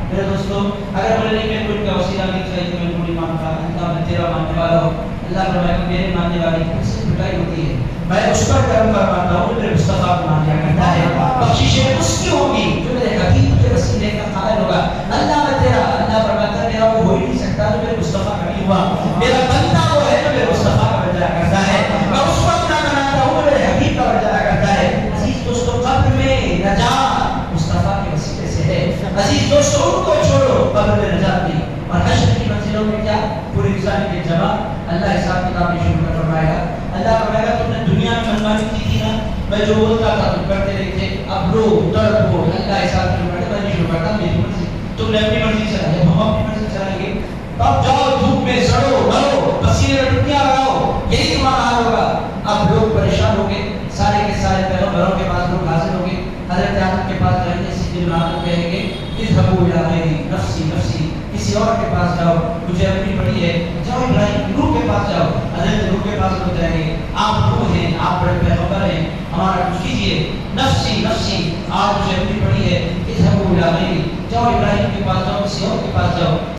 میرے دوستو، اگر بولے نہیں میں کوئی کا وسیلہ نہیں چاہیے، میں کوئی مانتا، اللہ میں تیرا ماننے والا ہوں، اللہ فرمائے کہ میرے ماننے والی کس سے پٹائی ہوتی ہے، میں اس پر کرم فرماتا ہوں، میرے مصطفیٰ کو مان لیا کرتا ہے، بخششیں اس کی ہوگی جو میرے حبیب کے وسیلے کا قائل ہوگا۔ اللہ میں تیرا، اللہ فرماتا ہے میرا وہ ہو ہی نہیں سکتا جو میرے مصطفیٰ کا نہیں ہوا، میرا بندہ وہ ہے جو میرے مصطفیٰ کا بن جایا کرتا ہے، میں اس وقت نہ بناتا ہوں میرے حبیب کا بن جایا کرتا ہے۔ عزیز دوستو، قبر میں نجات مصطفیٰ کے وسیلے سے ہے۔ عزیز دوستو، ان کو چھوڑو، قبر میں نجات نہیں، اور حشر کی منزلوں میں کیا؟ پوری انسانی کے جمع، اللہ حساب کتاب میں شروع کر فرمائے گا۔ اللہ فرمائے گا تم نے دنیا میں منمانی کی تھی نا، میں جو بولتا تھا تم کرتے رہے تھے، اب رو تڑپو، اللہ حساب شروع کرتا، میں نہیں شروع کرتا، میری مرضی، تم نے اپنی مرضی چلائے، ہم اپنی مرضی چلائیں گے، اب جاؤ دھوپ میں سڑو، مرو، پسینے میں ڈبکیاں لگاؤ، یہی تمہارا حال ہوگا۔ اب لوگ پریشان ہو گئے، سارے کے سارے پیغمبروں کے پاس لوگ حاضر ہو گئے، حضرت آدم کے پاس جائیں گے، سیدھے العالم کہیں گے اذهبوا الى غیری نفسی نفسی، کسی اور کے پاس جاؤ، مجھے اپنی پڑی ہے، جاؤ ابراہیم نوح کے پاس جاؤ، حضرت نوح کے پاس لوگ جائیں گے، آپ نوح ہیں، آپ بڑے پیغمبر ہیں، ہمارا کچھ کیجیے، نفسی نفسی، آپ مجھے اپنی پڑی ہے، اذهبوا الى غیری، جاؤ ابراہیم کے پاس جاؤ، کسی اور کے پاس جاؤ۔